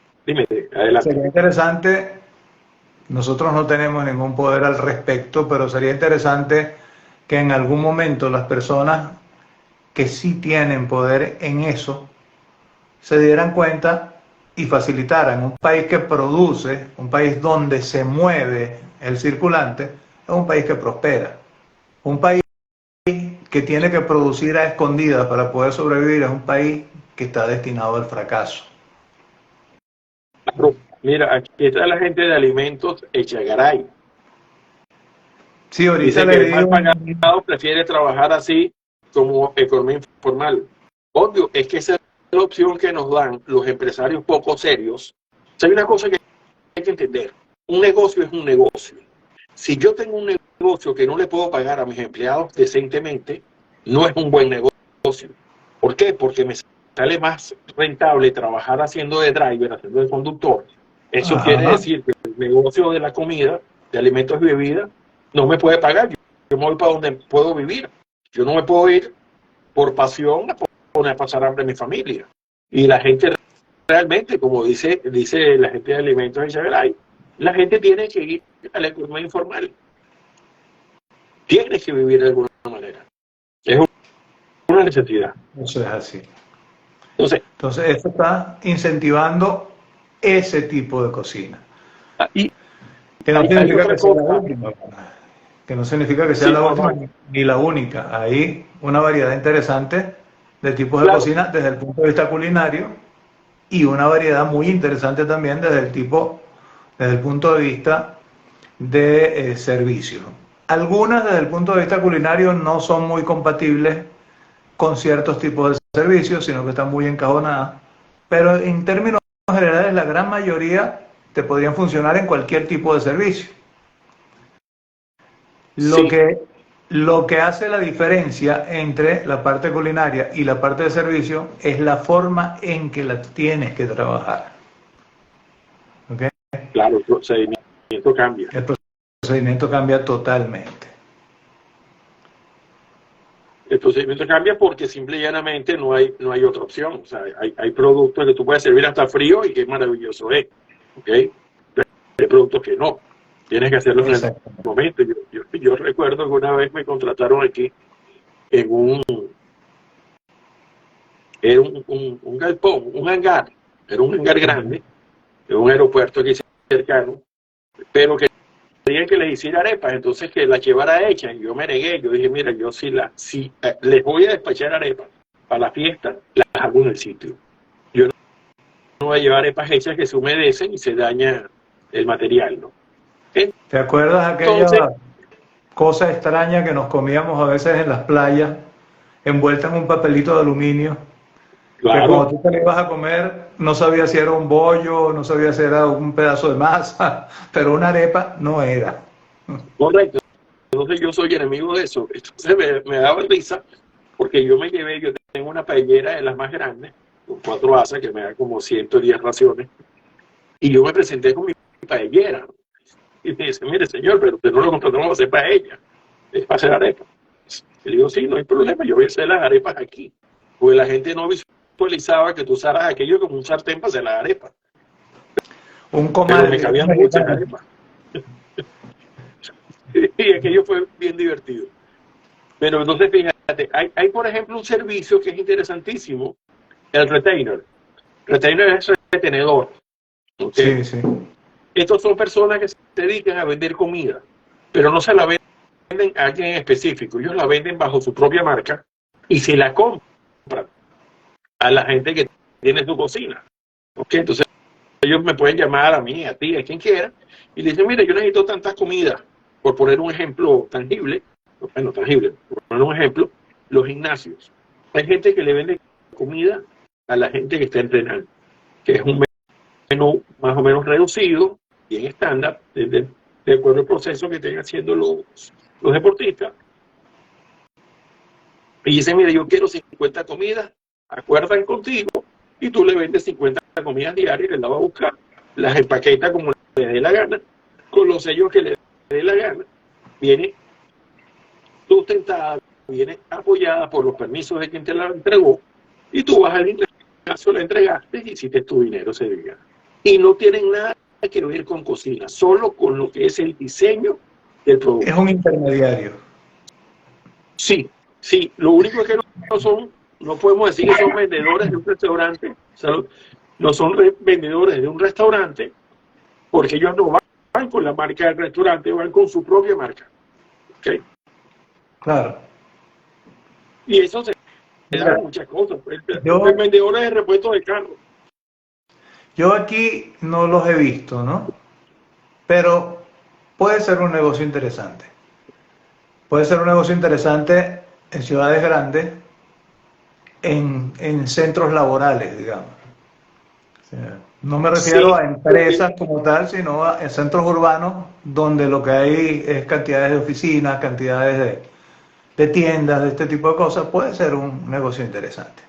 adelante. sería interesante, nosotros no tenemos ningún poder al respecto, pero sería interesante que en algún momento las personas que sí tienen poder en eso se dieran cuenta y facilitaran. Un país que produce, un país donde se mueve el circulante, es un país que prospera. Un país que tiene que producir a escondidas para poder sobrevivir es un país que está destinado al fracaso. Mira, aquí está la gente de alimentos Echegaray. Sí, ahorita Dice que le el di mal pagado un... prefiere trabajar así como economía informal. Obvio, es que esa es la opción que nos dan los empresarios poco serios. O sea, hay una cosa que hay que entender. Un negocio es un negocio. Si yo tengo un negocio que no le puedo pagar a mis empleados decentemente, no es un buen negocio. ¿Por qué? Porque me sale más rentable trabajar haciendo de driver, haciendo de conductor. Eso quiere Ajá, decir que el negocio de la comida, de alimentos y bebidas, no me puede pagar. Yo me voy para donde puedo vivir. Yo no me puedo ir por pasión a poner a pasar hambre a mi familia. Y la gente realmente, como dice la gente de alimentos en Chagalay, la gente tiene que ir a la economía informal. Tiene que vivir de alguna manera. Es una necesidad. eso es así. Entonces, Entonces, esto está incentivando ese tipo de cocina. y Que no hay significa que otra sea la cosa. última. Que no significa que sea Sí, la no, última no. ni la única. Hay una variedad interesante de tipos de Claro, cocina desde el punto de vista culinario y una variedad muy interesante también desde el punto de vista de servicio. Algunas desde el punto de vista culinario no son muy compatibles con ciertos tipos de servicios, sino que están muy encajonadas, pero en términos generales la gran mayoría te podrían funcionar en cualquier tipo de servicio. Lo Sí, que, lo que hace la diferencia entre la parte culinaria y la parte de servicio es la forma en que la tienes que trabajar. ¿Okay? claro, el procedimiento cambia. El procedimiento cambia totalmente. El procedimiento cambia porque simple y llanamente no hay otra opción. O sea, hay productos que tú puedes servir hasta frío y qué maravilloso es. ¿Ok? Hay productos que no. Tienes que hacerlo en el Exacto. momento. Yo recuerdo que una vez me contrataron aquí en era un galpón, un hangar. Era un hangar grande, en un aeropuerto aquí cercano, pero que querían que les hiciera arepas, entonces que las llevara hechas. Y yo me negué. Yo dije, mira, yo si les voy a despachar arepas para la fiesta, las hago en el sitio. Yo no voy a llevar arepas hechas que se humedecen y se daña el material, ¿no? ¿Te acuerdas aquella Entonces, cosa extraña que nos comíamos a veces en las playas, envuelta en un papelito de aluminio, que cuando claro, tú te lo ibas a comer no sabías si era un bollo, no sabías si era un pedazo de masa, pero una arepa no era. correcto. Entonces yo soy enemigo de eso. Entonces me daba risa porque yo tengo una paellera de las más grandes, con 4 asas que me da como 110 raciones, y yo me presenté con mi paellera. Y me dice, mire señor, pero usted no lo contrató para hacer paella, es para hacer arepas. Y le digo, sí, no hay problema, yo voy a hacer las arepas aquí. Porque la gente no visualizaba que tú usaras aquello como un sartén para hacer las arepas. Un Pero comal, me dirían los cabían muchas mexicanos. arepas. Y aquello fue bien divertido. Pero entonces, fíjate, hay por ejemplo un servicio que es interesantísimo, el retainer. Retainer es retenedor. ¿Okay? Sí, sí. Estos son personas que se dedican a vender comida, pero no se la venden a alguien en específico. Ellos la venden bajo su propia marca y se la compran a la gente que tiene su cocina. ¿Okay? Entonces, ellos me pueden llamar a mí, a ti, a quien quiera, y le dicen, mira, yo necesito tantas comidas. Por poner un ejemplo tangible, bueno, tangible, por poner un ejemplo, los gimnasios. Hay gente que le vende comida a la gente que está entrenando, que es un menú más o menos reducido, bien estándar, de acuerdo al proceso que estén haciendo los deportistas. Y dicen, mira, yo quiero 50 comidas, acuerdan contigo, y tú le vendes 50 comidas diarias, él la va a buscar, las empaqueta como le dé la gana, con los sellos que le dé la gana, viene sustentada, viene apoyada por los permisos de quien te la entregó, y tú vas al gimnasio, la entregaste y hiciste tu dinero ese día. Y no tienen nada que ver con cocina, solo con lo que es el diseño del Es producto. un intermediario. Sí, sí, lo único es que no podemos decir que son vendedores de un restaurante, o sea, no son vendedores de un restaurante, porque ellos no van con la marca del restaurante, van con su propia marca. ¿Okay? Claro. Y eso se da en Mira, muchas cosas. Pues, yo, vendedores de repuestos de carro. yo aquí no los he visto, ¿no? Pero puede ser un negocio interesante. Puede ser un negocio interesante en ciudades grandes, en centros laborales, digamos. O sea, no me refiero Sí, a porque empresas como tal, sino en centros urbanos donde lo que hay es cantidades de oficinas, cantidades de tiendas, de este tipo de cosas. Puede ser un negocio interesante.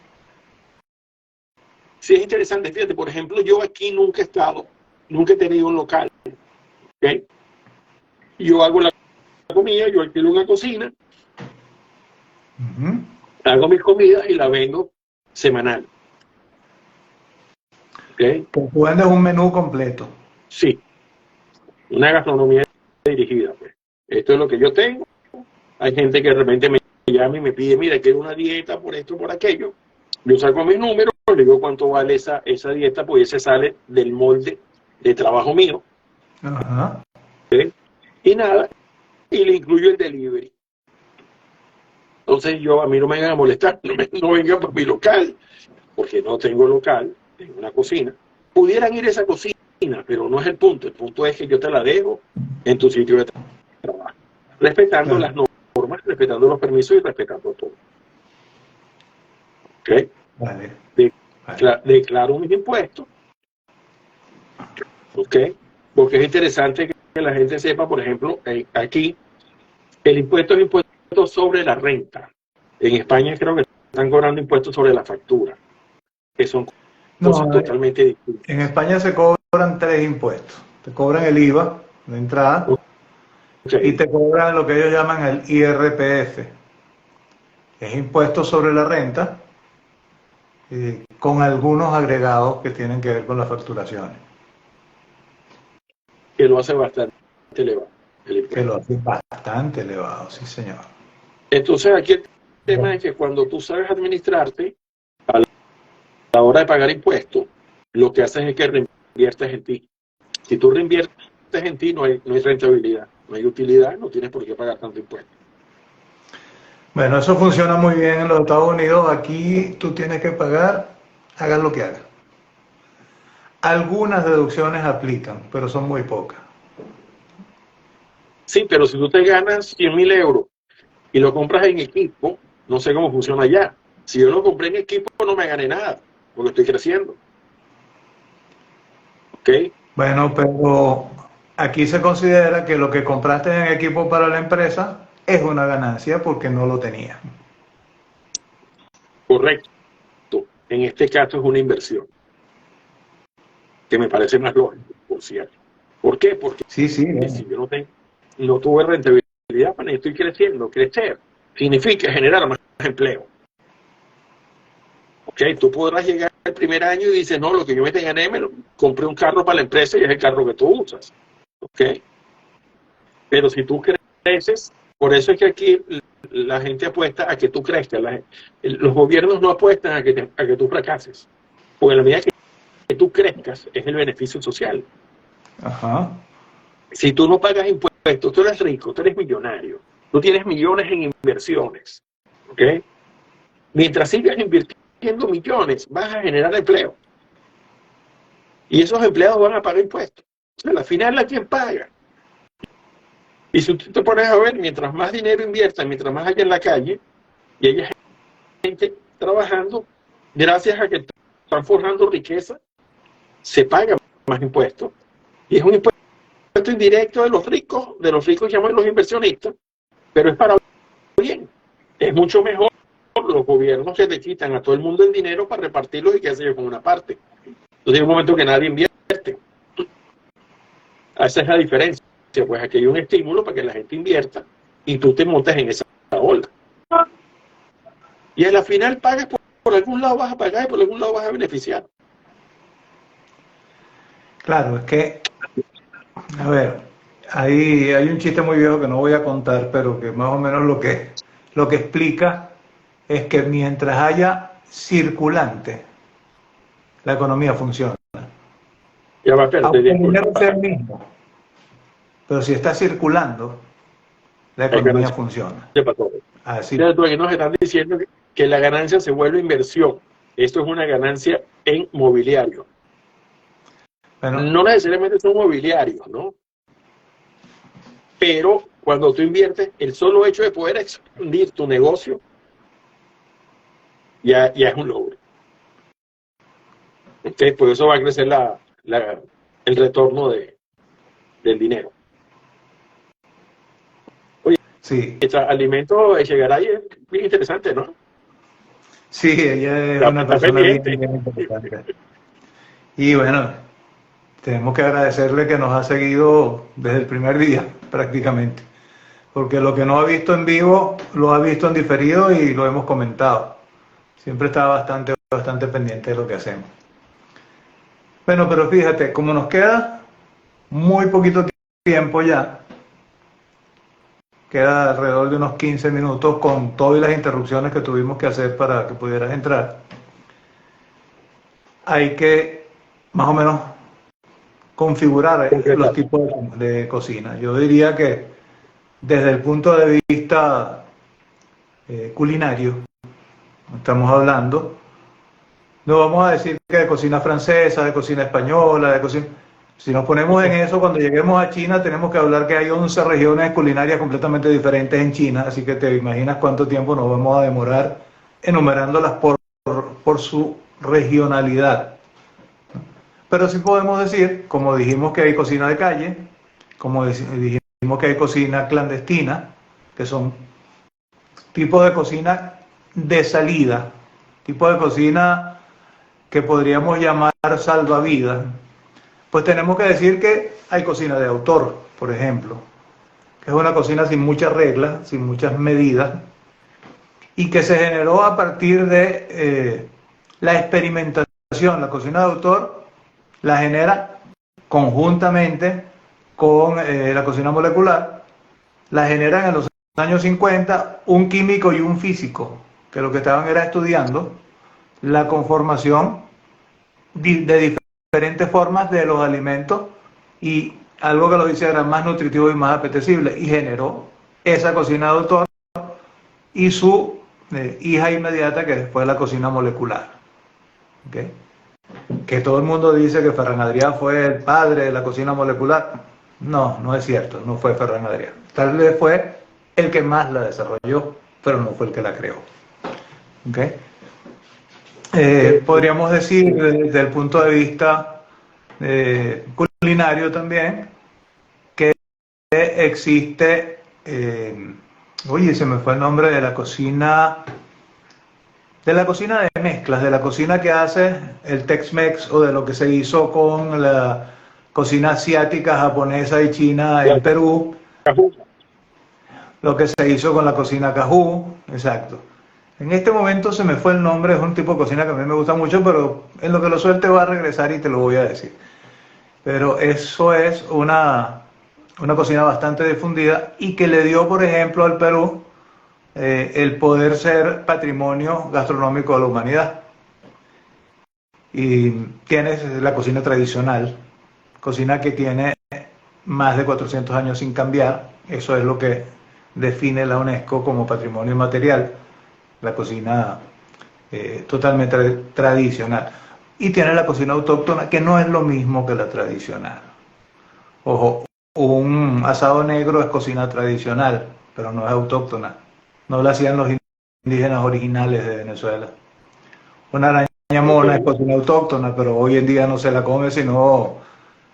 sí es interesante. Fíjate, por ejemplo, yo aquí nunca he estado, nunca he tenido un local. ¿Okay? Yo hago la comida, yo alquilo una cocina, Ujú. hago mis comidas y la vendo semanal. ¿Okay? Que tú vendes un menú completo. Sí, una gastronomía dirigida. Pues. Esto es lo que yo tengo. Hay gente que de repente me llama y me pide, mira, quiero una dieta por esto, por aquello. Yo saco mis números, le digo cuánto vale esa dieta, pues ese sale del molde de trabajo mío. Ajá. ¿Okay? Y nada, y le incluyo el delivery. Entonces a mí no me vengan a molestar, no vengan por mi local, porque no tengo local. en una cocina, pudieran ir a esa cocina, pero no es el punto. El punto es que yo te la dejo en tu sitio de trabajo, respetando Claro. las normas, respetando los permisos y respetando todo. ¿Ok? Vale. Vale. Declaro mis impuestos. ¿Ok? Porque es interesante que la gente sepa, por ejemplo, aquí el impuesto es impuesto sobre la renta. En España creo que están cobrando impuestos sobre la factura, que son cosas No, totalmente en distintas. España se cobran tres impuestos. Te cobran el IVA de entrada y Ok, te cobran lo que ellos llaman el IRPF. Es impuesto sobre la renta con algunos agregados que tienen que ver con las facturaciones, que lo hace bastante elevado el que lo impuesto. hace bastante elevado, sí señor. Entonces aquí el tema es que cuando tú sabes administrarte, a la hora de pagar impuestos, lo que haces es que reinviertes en ti. Si tú reinviertes en ti, no hay rentabilidad, no hay utilidad, no tienes por qué pagar tanto impuesto. Bueno, eso funciona muy bien en los Estados Unidos. Aquí tú tienes que pagar, hagas lo que hagas. Algunas deducciones aplican, pero son muy pocas. Sí, pero si tú te ganas 100.000 euros y lo compras en equipo, no sé cómo funciona allá. Si yo lo compré en equipo, no me gané nada, porque estoy creciendo. ¿Ok? Bueno, pero aquí se considera que lo que compraste en equipo para la empresa es una ganancia porque no lo tenía. Correcto. En este caso es una inversión, que me parece más lógico, por cierto. ¿Por qué? Porque Sí, sí, si yo no tuve rentabilidad, pues estoy creciendo. Crecer significa generar más empleo. ¿Ok? Tú podrás llegar el primer año y dices, no, lo que yo me gané, compré un carro para la empresa y es el carro que tú usas. ¿Ok? Pero si tú creces, por eso es que aquí la gente apuesta a que tú crezcas. Los gobiernos no apuestan a que tú fracases. Porque en la medida que tú crezcas, es el beneficio social. ajá, Si tú no pagas impuestos, tú eres rico, tú eres millonario, tú tienes millones en inversiones. ¿Ok? Mientras sigas invirtiendo millones, vas a generar empleo. Y esos empleados van a pagar impuestos. O sea, al final, ¿a quién paga? Y si tú te pones a ver, mientras más dinero inviertas, mientras más haya en la calle, y haya gente trabajando, gracias a que están forjando riqueza, se pagan más impuestos. Y es un impuesto indirecto de los ricos llaman los inversionistas, pero es para bien. Es mucho mejor los gobiernos que le quitan a todo el mundo el dinero para repartirlo y que hace yo con una parte. Entonces hay un momento que nadie invierte. Esa es la diferencia. Pues aquí hay un estímulo para que la gente invierta y tú te montes en esa ola. Y a la final pagas por algún lado vas a pagar y por algún lado vas a beneficiar. claro, es que, a ver, hay un chiste muy viejo que no voy a contar, pero que más o menos lo que explica es que mientras haya circulante, la economía funciona. Ya va a perder, Aunque el disculpa. dinero sea el mismo, pero si está circulando, la Hay economía ganancia funciona. para todo. Así. Entonces, aquí nos están diciendo que la ganancia se vuelve inversión. Esto es una ganancia en mobiliario. Bueno, No necesariamente son mobiliarios, ¿no? Pero cuando tú inviertes, el solo hecho de poder expandir tu negocio ya es un logro. Entonces, por eso va a crecer el retorno del dinero. Oye, sí, este alimento llegará y es bien interesante, ¿no? sí, ella es una Está persona bien, pendiente. bien importante. Y bueno, tenemos que agradecerle que nos ha seguido desde el primer día, prácticamente. Porque lo que no ha visto en vivo, lo ha visto en diferido y lo hemos comentado. Siempre está bastante pendiente de lo que hacemos. Bueno, pero fíjate, como nos queda muy poquito tiempo ya, queda alrededor de unos 15 minutos con todas las interrupciones que tuvimos que hacer para que pudieras entrar. Hay que más o menos configurar los Concretar. tipos de cocina. Yo diría que desde el punto de vista culinario, estamos hablando, No vamos a decir que de cocina francesa, de cocina española, de cocina... Si nos ponemos en eso, cuando lleguemos a China, tenemos que hablar que hay 11 regiones culinarias completamente diferentes en China, así que te imaginas cuánto tiempo nos vamos a demorar enumerándolas por su regionalidad. Pero sí podemos decir, como dijimos que hay cocina de calle, como dijimos que hay cocina clandestina, que son tipos de cocina de salida, tipos de cocina que podríamos llamar salvavidas, pues tenemos que decir que hay cocina de autor, por ejemplo, que es una cocina sin muchas reglas, sin muchas medidas, y que se generó a partir de la experimentación. La cocina de autor la genera conjuntamente con la cocina molecular, la generan en los años 50 un químico y un físico, que lo que estaban era estudiando la conformación de diferentes formas de los alimentos y algo que los hiciera más nutritivo y más apetecible, y generó esa cocina de autor y su hija inmediata, que fue la cocina molecular. ¿Okay? Que todo el mundo dice que Ferran Adrià fue el padre de la cocina molecular. No, no es cierto, no fue Ferran Adrià. Tal vez fue el que más la desarrolló, pero no fue el que la creó. ¿Okay? Podríamos decir desde el punto de vista culinario también que existe, oye, se me fue el nombre de la cocina de mezclas, de la cocina que hace el Tex-Mex, o de lo que se hizo con la cocina asiática, japonesa y china en Perú, lo que se hizo con la cocina cajú, exacto. En este momento se me fue el nombre, es un tipo de cocina que a mí me gusta mucho, pero en lo que lo suelte va a regresar y te lo voy a decir. Pero eso es una cocina bastante difundida y que le dio, por ejemplo, al Perú el poder ser patrimonio gastronómico de la humanidad. Y tienes la cocina tradicional, cocina que tiene más de 400 años sin cambiar. Eso es lo que define la UNESCO como patrimonio inmaterial, la cocina totalmente tradicional. Y tiene la cocina autóctona, que no es lo mismo que la tradicional. Ojo, un asado negro es cocina tradicional, pero no es autóctona. No la hacían los indígenas originales de Venezuela. Una araña mona es cocina autóctona, pero hoy en día no se la come sino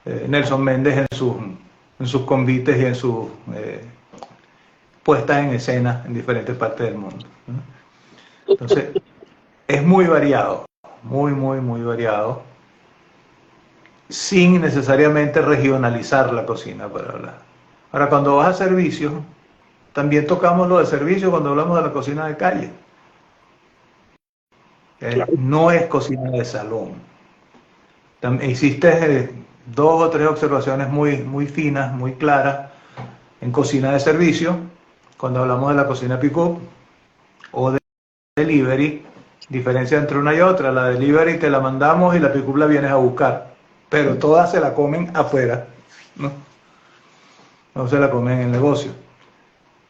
Nelson Méndez en sus convites y en sus puestas en escena en diferentes partes del mundo. Entonces, es muy variado, muy variado, sin necesariamente regionalizar la cocina para hablar. Ahora, cuando vas a servicios, también tocamos lo de servicio cuando hablamos de la cocina de calle. No es cocina de salón. Hiciste dos o tres observaciones muy finas, muy claras en cocina de servicio, cuando hablamos de la cocina pick-up o de delivery. Diferencia entre una y otra: la delivery te la mandamos y la pick-up la vienes a buscar, pero todas se la comen afuera, no se la comen en el negocio.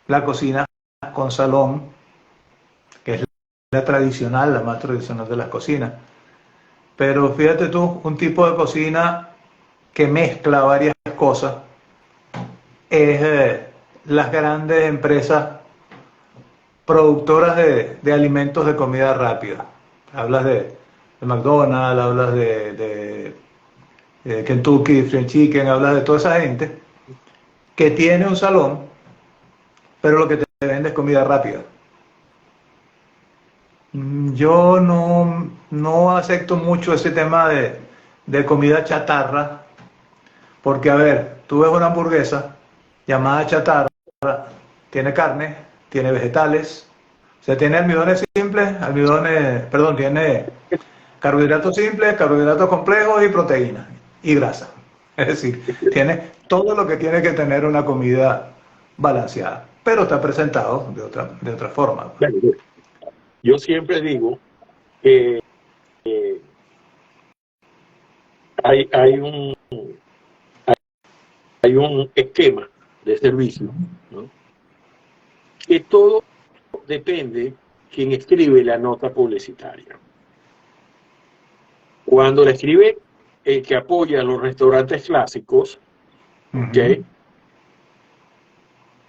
La cocina con salón, que es la tradicional, la más tradicional de las cocinas. Pero fíjate tú, un tipo de cocina que mezcla varias cosas es las grandes empresas productoras de alimentos de comida rápida. Hablas de McDonald's, hablas de Kentucky Fried Chicken, hablas de toda esa gente que tiene un salón, pero lo que te vende es comida rápida. Yo no acepto mucho ese tema de comida chatarra, porque, a ver, tú ves una hamburguesa llamada chatarra, tiene carne, tiene vegetales, o sea, tiene almidones simples, tiene carbohidratos simples, carbohidratos complejos y proteínas y grasa. Es decir, tiene todo lo que tiene que tener una comida balanceada, pero está presentado de otra forma. Yo siempre digo que hay un esquema de servicio, ¿no? Que todo depende quién escribe la nota publicitaria. Cuando le escribe que apoya a los restaurantes clásicos, ¿okay?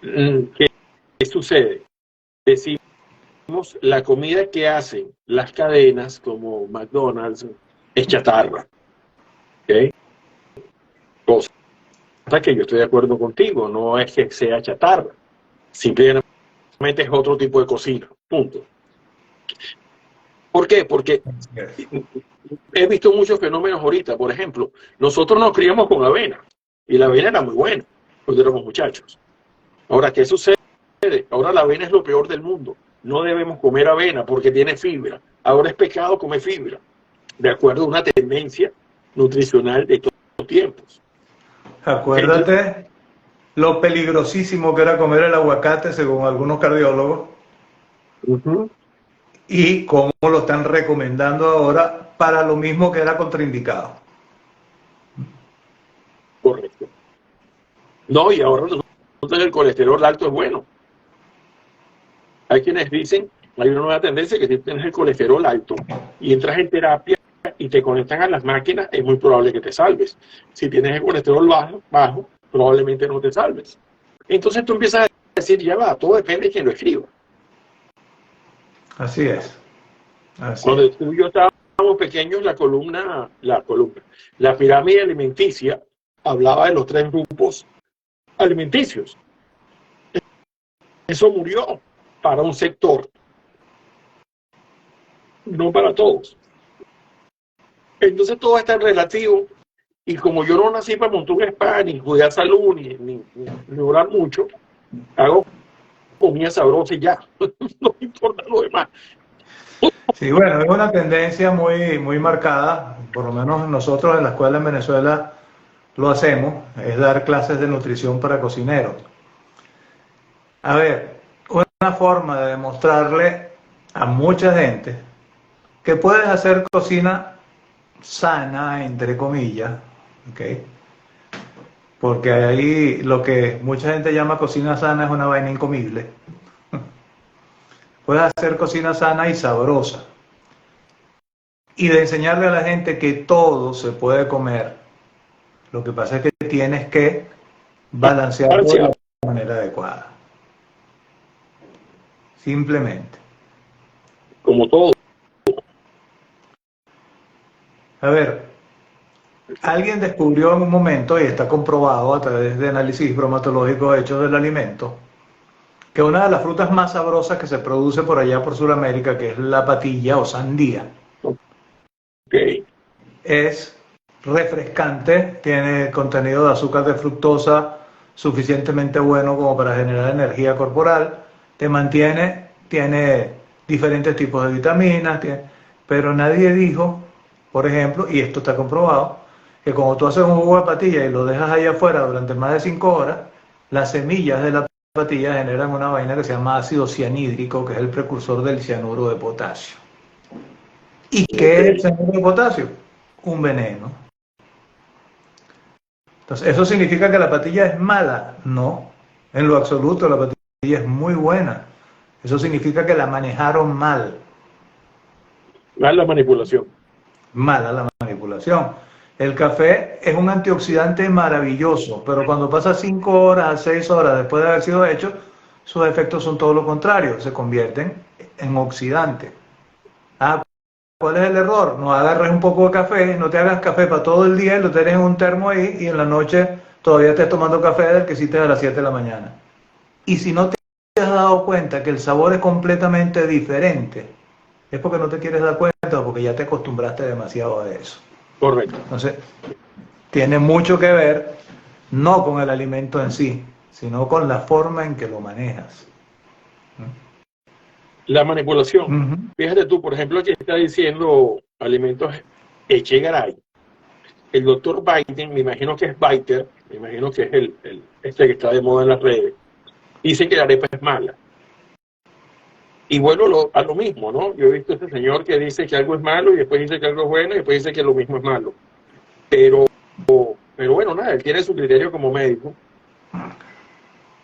¿Qué sucede? Decimos, la comida que hacen las cadenas como McDonald's es chatarra. ¿Okay? Cosa que yo estoy de acuerdo contigo, no es que sea chatarra, simplemente es otro tipo de cocina, punto. ¿Por qué? Porque he visto muchos fenómenos ahorita. Por ejemplo, nosotros nos criamos con avena y la avena era muy buena cuando éramos muchachos. Ahora, ¿qué sucede? Ahora la avena es lo peor del mundo. No debemos comer avena porque tiene fibra. Ahora es pecado comer fibra, de acuerdo a una tendencia nutricional de todos los tiempos. Acuérdate lo peligrosísimo que era comer el aguacate según algunos cardiólogos y cómo lo están recomendando ahora para lo mismo que era contraindicado. Correcto. No, y ahora el colesterol alto es bueno. Hay quienes dicen, hay una nueva tendencia que si tienes el colesterol alto y entras en terapia y te conectan a las máquinas, es muy probable que te salves. Si tienes el colesterol bajo, probablemente no te salves. Entonces tú empiezas a decir, ya va, todo depende de quien lo escriba. Así es. Cuando tú y yo estábamos pequeños, la pirámide alimenticia hablaba de los 3 grupos alimenticios. Eso murió para un sector, no para todos. Entonces todo está en relativo, y como yo no nací para montar un spa, ni cuidar salud, ni orar mucho, hago comida sabrosa y ya, no me importa lo demás. Sí, bueno, es una tendencia muy, muy marcada, por lo menos nosotros en la escuela en Venezuela lo hacemos, es dar clases de nutrición para cocineros. A ver, una forma de demostrarle a mucha gente que puedes hacer cocina sana, entre comillas, ¿ok? Porque ahí lo que mucha gente llama cocina sana es una vaina incomible. Puedes hacer cocina sana y sabrosa. Y de enseñarle a la gente que todo se puede comer. Lo que pasa es que tienes que balancearlo de la manera adecuada. Simplemente. Como todo. A ver, alguien descubrió en un momento, y está comprobado a través de análisis bromatológicos hechos del alimento, que una de las frutas más sabrosas que se produce por allá por Sudamérica, que es la patilla o sandía, es refrescante, tiene contenido de azúcar de fructosa suficientemente bueno como para generar energía corporal, te mantiene, tiene diferentes tipos de vitaminas, pero nadie dijo, por ejemplo, y esto está comprobado, que cuando tú haces un jugo de patilla y lo dejas ahí afuera durante más de 5 horas, las semillas de la patilla generan una vaina que se llama ácido cianhídrico, que es el precursor del cianuro de potasio. ¿Y qué es el cianuro de potasio? Un veneno. Entonces, ¿eso significa que la patilla es mala? No, en lo absoluto, la patilla es muy buena. Eso significa que la manejaron mal. Mala manipulación. Mala la manipulación. El café es un antioxidante maravilloso, pero cuando pasa 5 horas a 6 horas después de haber sido hecho, sus efectos son todo lo contrario, se convierten en oxidantes. ¿Cuál es el error? No agarres un poco de café, no te hagas café para todo el día y lo tienes en un termo ahí y en la noche todavía estés tomando café del que hiciste a las 7 de la mañana. Y si no te has dado cuenta que el sabor es completamente diferente, es porque no te quieres dar cuenta o porque ya te acostumbraste demasiado a eso. Correcto. Entonces, tiene mucho que ver no con el alimento en sí, sino con la forma en que lo manejas. La manipulación. Fíjate tú, por ejemplo, que está diciendo alimentos Echegaray. El doctor Biden, me imagino que es Biter, me imagino que es este que está de moda en las redes, dice que la arepa es mala. Y vuelvo a lo mismo, ¿no? Yo he visto a este señor que dice que algo es malo y después dice que algo es bueno y después dice que lo mismo es malo. Pero bueno, nada, él tiene su criterio como médico.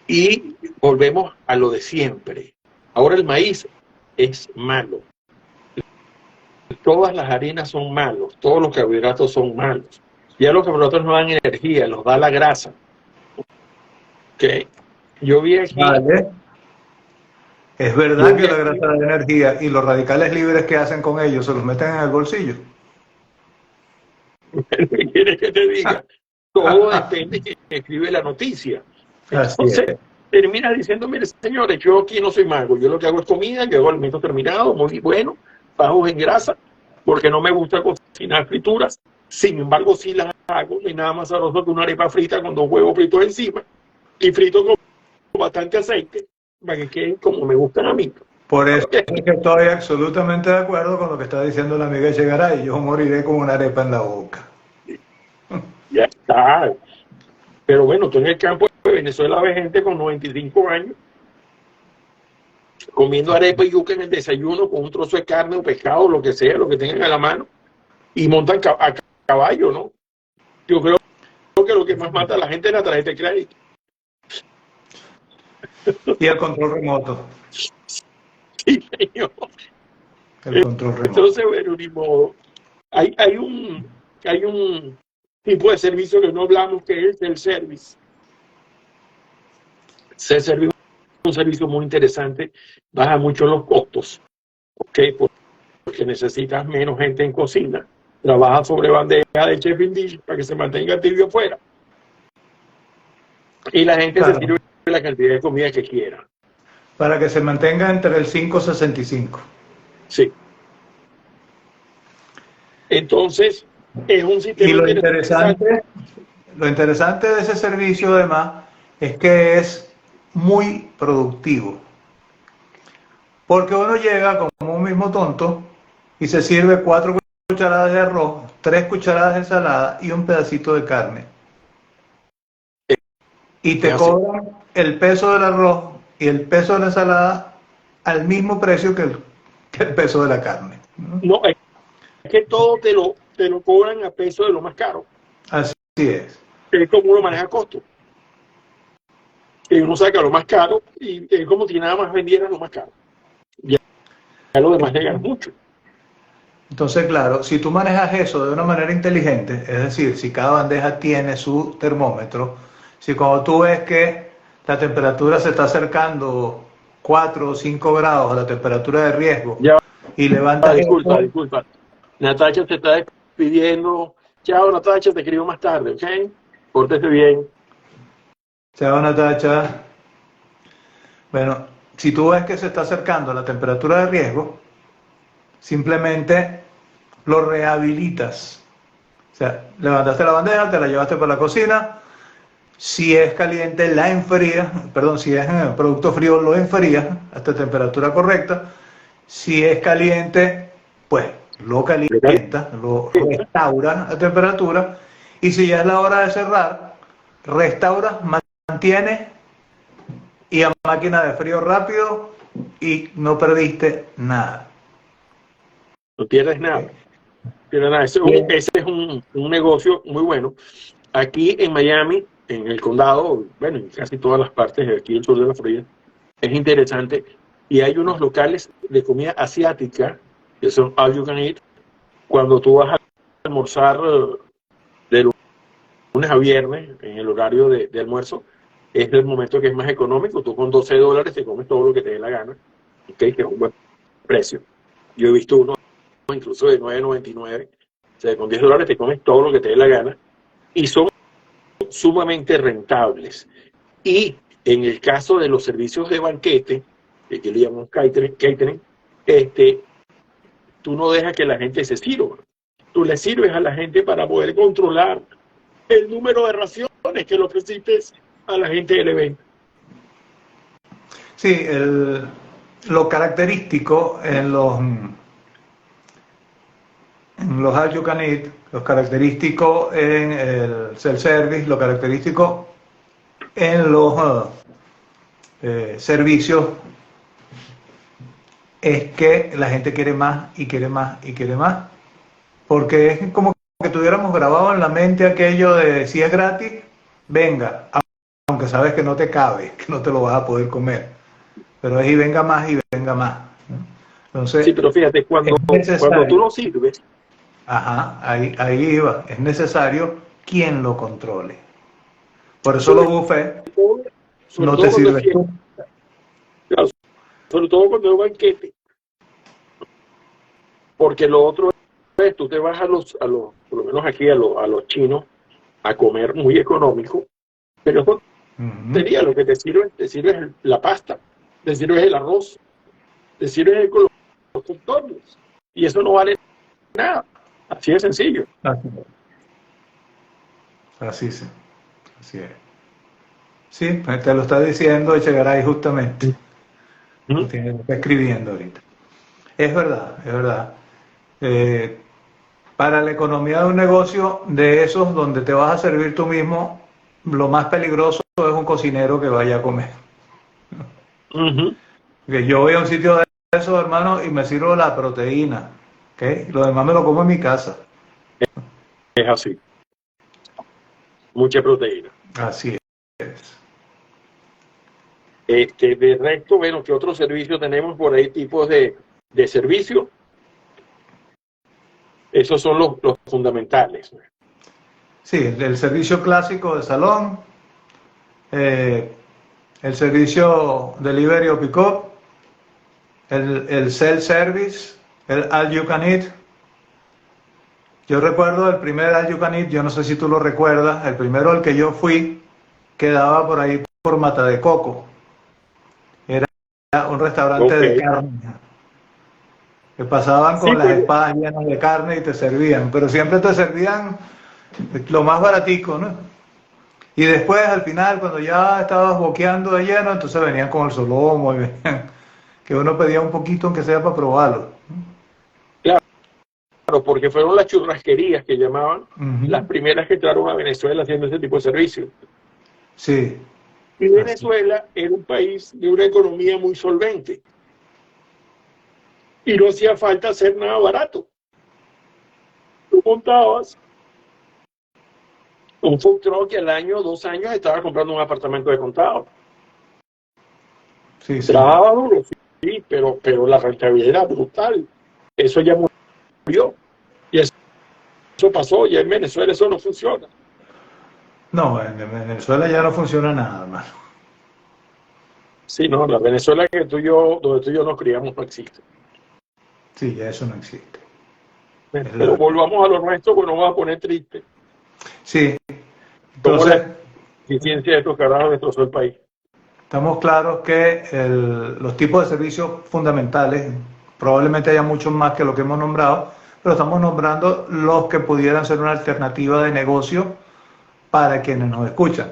Y volvemos a lo de siempre. Ahora el maíz es malo. todas las harinas son malos, todos los carbohidratos son malos. Ya los carbohidratos no dan energía, los da la grasa. ¿Okay? Yo vi aquí... Vale. Es verdad que la grasa da energía y los radicales libres que hacen con ellos se los meten en el bolsillo. ¿Qué quieres que te diga? Todo depende de quien escribe la noticia. Entonces, termina diciendo, mire, señores, yo aquí no soy mago, yo lo que hago es comida, yo hago alimentos terminados, muy bueno, bajos en grasa, porque no me gusta cocinar frituras. Sin embargo, sí las hago, no hay nada más sabroso que una arepa frita con 2 huevos fritos encima y frito con bastante aceite para que queden como me gustan a mí. Por eso es que estoy absolutamente de acuerdo con lo que está diciendo la amiga Chegaray. Yo moriré con una arepa en la boca. Ya está. Pero bueno, tú en el campo de Venezuela ves gente con 95 años comiendo arepa y yuca en el desayuno con un trozo de carne o pescado, lo que sea, lo que tengan a la mano, y montan a caballo, ¿no? Yo creo que lo que más mata a la gente es la tarjeta de crédito. Y el control remoto. Sí, señor. El control remoto. Entonces, bueno, ni modo. Hay un tipo de servicio que no hablamos, que es el service. Ese servicio es un servicio muy interesante, baja mucho los costos, ¿ok? Porque necesitas menos gente en cocina, trabaja sobre bandeja de chefing dish para que se mantenga tibio afuera. Y la gente se sirve la cantidad de comida que quiera. Para que se mantenga entre el 5.65. Sí. Entonces, es un sistema y lo interesante de ese servicio, además, es que es muy productivo. Porque uno llega como un mismo tonto y se sirve 4 cucharadas de arroz, 3 cucharadas de ensalada y un pedacito de carne. Y te cobran el peso del arroz y el peso de la ensalada al mismo precio que el peso de la carne. No, es que todo te lo cobran a peso de lo más caro. Así es. Es como uno maneja costos. Uno saca lo más caro y es como si nada más vendiera lo más caro. Ya lo demás le gana mucho. Entonces, claro, si tú manejas eso de una manera inteligente, es decir, si cada bandeja tiene su termómetro, si cuando tú ves que la temperatura se está acercando 4 o 5 grados a la temperatura de riesgo y levantas... Disculpa. Natacha te está despidiendo. Chao, Natacha, te escribo más tarde, ¿ok? Pórtese bien. Chao, Natacha. Bueno, si tú ves que se está acercando a la temperatura de riesgo, simplemente lo rehabilitas. O sea, levantaste la bandeja, te la llevaste para la cocina. Si es caliente, la enfrías. Perdón, si es producto frío, lo enfrías hasta temperatura correcta. Si es caliente, pues lo calientas, lo restauras a temperatura. Y si ya es la hora de cerrar, restauras, mantienes y a máquina de frío rápido y no perdiste nada. No pierdes nada. Ese es un negocio muy bueno. Aquí en Miami, en el condado, bueno, en casi todas las partes de aquí del sur de la Florida, es interesante. Y hay unos locales de comida asiática, que son All You Can Eat. Cuando tú vas a almorzar de lunes a viernes, en el horario de almuerzo, es el momento que es más económico. Tú con $12 te comes todo lo que te dé la gana, ¿okay? Que es un buen precio. Yo he visto uno incluso de $9.99, o sea, con $10 te comes todo lo que te dé la gana, y son sumamente rentables. Y en el caso de los servicios de banquete, que le llamamos catering, tú no dejas que la gente se sirva. Tú le sirves a la gente para poder controlar el número de raciones que le ofreciste a la gente del evento. Sí, lo característico en los All You Can Eat, lo característico en el self-service, lo característico en los servicios es que la gente quiere más y quiere más y quiere más, porque es como que tuviéramos grabado en la mente aquello de si es gratis, venga, aunque sabes que no te cabe, que no te lo vas a poder comer, pero es y venga más y venga más. Entonces, Sí, pero fíjate, es cuando tú necesario, lo sirves, ajá, ahí iba, es necesario quien lo controle. Por eso los sobre buffets todo, sobre no te todo cuando es sirves fiesta, tú. claro, sobre todo cuando es un banquete, porque lo otro es, tú te vas por lo menos aquí a los chinos, a comer muy económico, pero eso Ujú. sería lo que te sirves la pasta, te sirves el arroz, te sirves los contornos, y eso no vale nada, así de sencillo. Así es. Así, sí, así es. Sí, pues te lo está diciendo Echegaray justamente. Lo ¿Mm? tiene, lo está escribiendo ahorita. Es verdad, es verdad. Eh, para la economía de un negocio de esos donde te vas a servir tú mismo, lo más peligroso es un cocinero que vaya a comer. Ujú. Que yo voy a un sitio de esos, hermano, y me sirvo la proteína. ¿Okay? Lo demás me lo como en mi casa. Es así, mucha proteína. Así es. De resto, bueno, ¿qué otros servicios tenemos por ahí? Tipos de servicio. Esos son los fundamentales. Sí, el servicio clásico de salón, eh, el servicio delivery o pick-up, el self-service, el all you can eat. Yo recuerdo el primer all you can eat, yo no sé si tú lo recuerdas, el primero al que yo fui quedaba por ahí por Mata de Coco. Era un restaurante Ok. de carne, que pasaban Sí, con las pues, espadas llenas de carne y te servían, pero siempre te servían lo más baratico, ¿no? Y después, al final, cuando ya estabas boqueando de lleno, entonces venían con el solomo y venían, que uno pedía un poquito aunque sea para probarlo. claro, porque fueron las churrasquerías que llamaban las Ujú. primeras que entraron a Venezuela haciendo ese tipo de servicio. Sí, Y así. Venezuela era un país de una economía muy solvente y no hacía falta hacer nada barato. Tú montabas un food truck y al año, 2 años, estaba comprando un apartamento de contado. Sí, señor. Trabajaba duro, sí, pero la rentabilidad era brutal. Eso ya murió. Y eso pasó. Ya en Venezuela eso no funciona. No, en Venezuela ya no funciona nada, hermano. Sí, no, la Venezuela que tú y yo, donde tú y yo nos criamos no existe. Sí, ya eso no existe. Es la Pero verdad. volvamos a lo nuestro, pues nos vamos a poner triste. Sí, Como la entonces eficiencia de estos carajos destrozó el país. estamos claros que los tipos de servicios fundamentales, probablemente haya muchos más que lo que hemos nombrado, pero estamos nombrando los que pudieran ser una alternativa de negocio para quienes nos escuchan.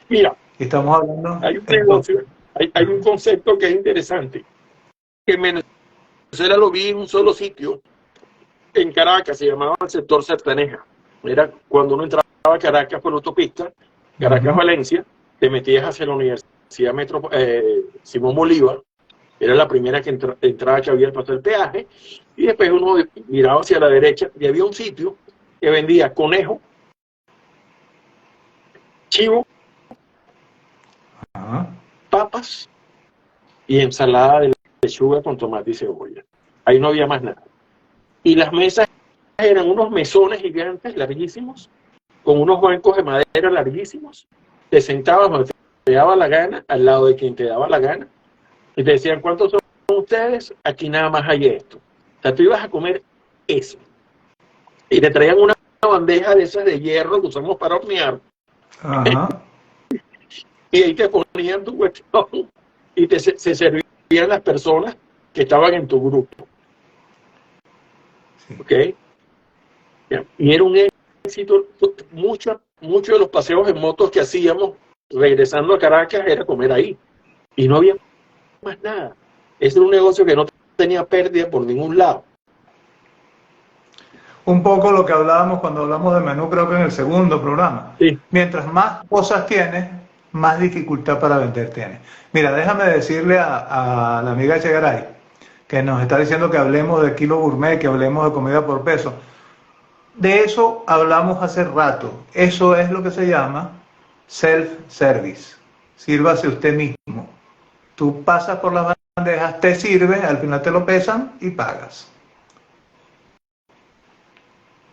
Mira, Y estamos hablando hay un entonces. negocio, hay un concepto que es interesante. Que en Venezuela lo vi en un solo sitio, en Caracas, se llamaba el sector Sertaneja. Era cuando uno entraba a Caracas por la autopista, Ujú. Caracas-Valencia, te metías hacia la Universidad Simón Bolívar, era la primera entrada que había al paso del peaje, y después uno miraba hacia la derecha y había un sitio que vendía conejo, chivo, Ajá. papas y ensalada de lechuga con tomate y cebolla. Ahí no había más nada. Y las mesas eran unos mesones gigantes, larguísimos, con unos bancos de madera larguísimos. Te sentabas donde te daba la gana, al lado de quien te daba la gana, y te decían, ¿cuántos son ustedes? Aquí nada más hay esto. O sea, tú ibas a comer eso. Y te traían una bandeja de esas de hierro que usamos para hornear, Ajá. y ahí te ponían tu cuestión y se servían las personas que estaban en tu grupo. Sí. ¿Ok? Y era un éxito. Muchos de los paseos en motos que hacíamos regresando a Caracas era comer ahí. Y no había más nada. Ese era un negocio que no tenía pérdida por ningún lado. Un poco lo que hablábamos cuando hablamos de menú, creo que en el segundo programa. Sí. Mientras más cosas tienes, más dificultad para vender tienes. Mira, déjame decirle a la amiga Chegaray, que nos está diciendo que hablemos de kilo gourmet, que hablemos de comida por peso. De eso hablamos hace rato. Eso es lo que se llama self-service. Sírvase usted mismo. Tú pasas por las bandejas, te sirve, al final te lo pesan y pagas.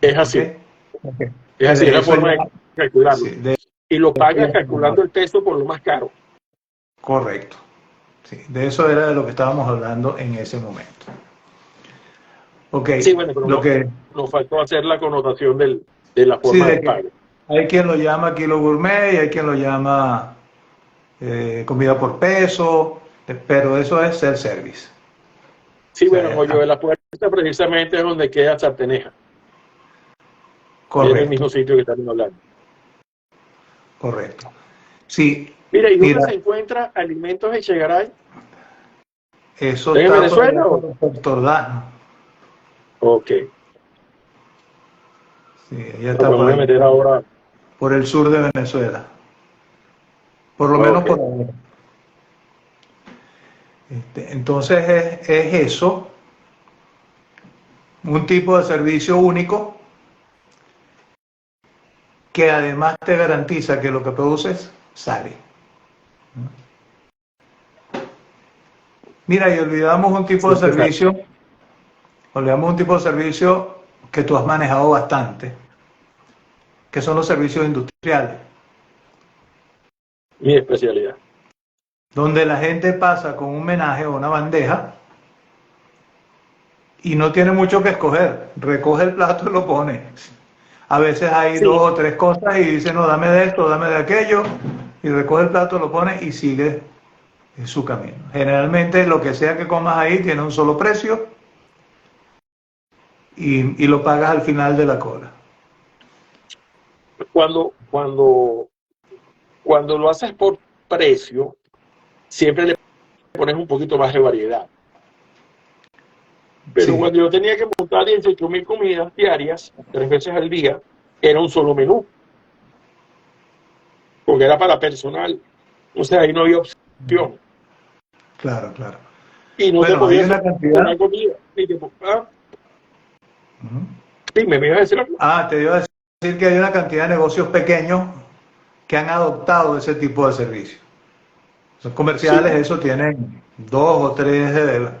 Es así. ¿Okay? Okay. Es así, es la Eso forma ya, de calcularlo. sí, Y lo pagas ya, calculando el peso por lo más caro. correcto. Sí, de eso era de lo que estábamos hablando en ese momento. Ok, Sí, bueno, pero lo que, nos faltó hacer la connotación de la sí, forma de de que pago. hay quien lo llama kilo gourmet y hay quien lo llama comida por peso, pero eso es self-service. Sí, O bueno, en sea, Hoyo de la Puerta precisamente es donde queda Sarteneja. Es el correcto, mismo sitio que estamos hablando. correcto. Sí, Mira, ¿y dónde mira, se encuentra Alimentos Echegaray? eso ¿En está por allá Venezuela? por Puerto Ordaz. Ok. Sí, ella Lo está que me por voy a allá, meter ahora. por el sur de Venezuela. Por lo menos Ok. por ahora. Entonces es eso, un tipo de servicio único que además te garantiza que lo que produces sale. Mira, y Siempre olvidamos un tipo de servicio que tú has manejado bastante, que son los servicios industriales, mi especialidad. donde la gente pasa con un menaje o una bandeja y no tiene mucho que escoger, recoge el plato y lo pone. A veces hay Sí, dos o tres cosas y dice, no, dame de esto, dame de aquello, y recoge el plato, lo pone y sigue su camino. Generalmente lo que sea que comas ahí tiene un solo precio y lo pagas al final de la cola. cuando, cuando, cuando lo haces por precio, siempre le pones un poquito más de variedad. Pero Sí, cuando yo tenía que montar 18.000 comidas diarias, 3 veces al día, era un solo menú, porque era para personal. O sea, ahí no había opción. claro, claro. Y no te Bueno, hay podías una cantidad. una comida. Dime, ¿me ibas a decir algo? Te iba a decir que hay una cantidad de negocios pequeños que han adoptado ese tipo de servicios. Los comerciales, Sí, eso tienen dos o tres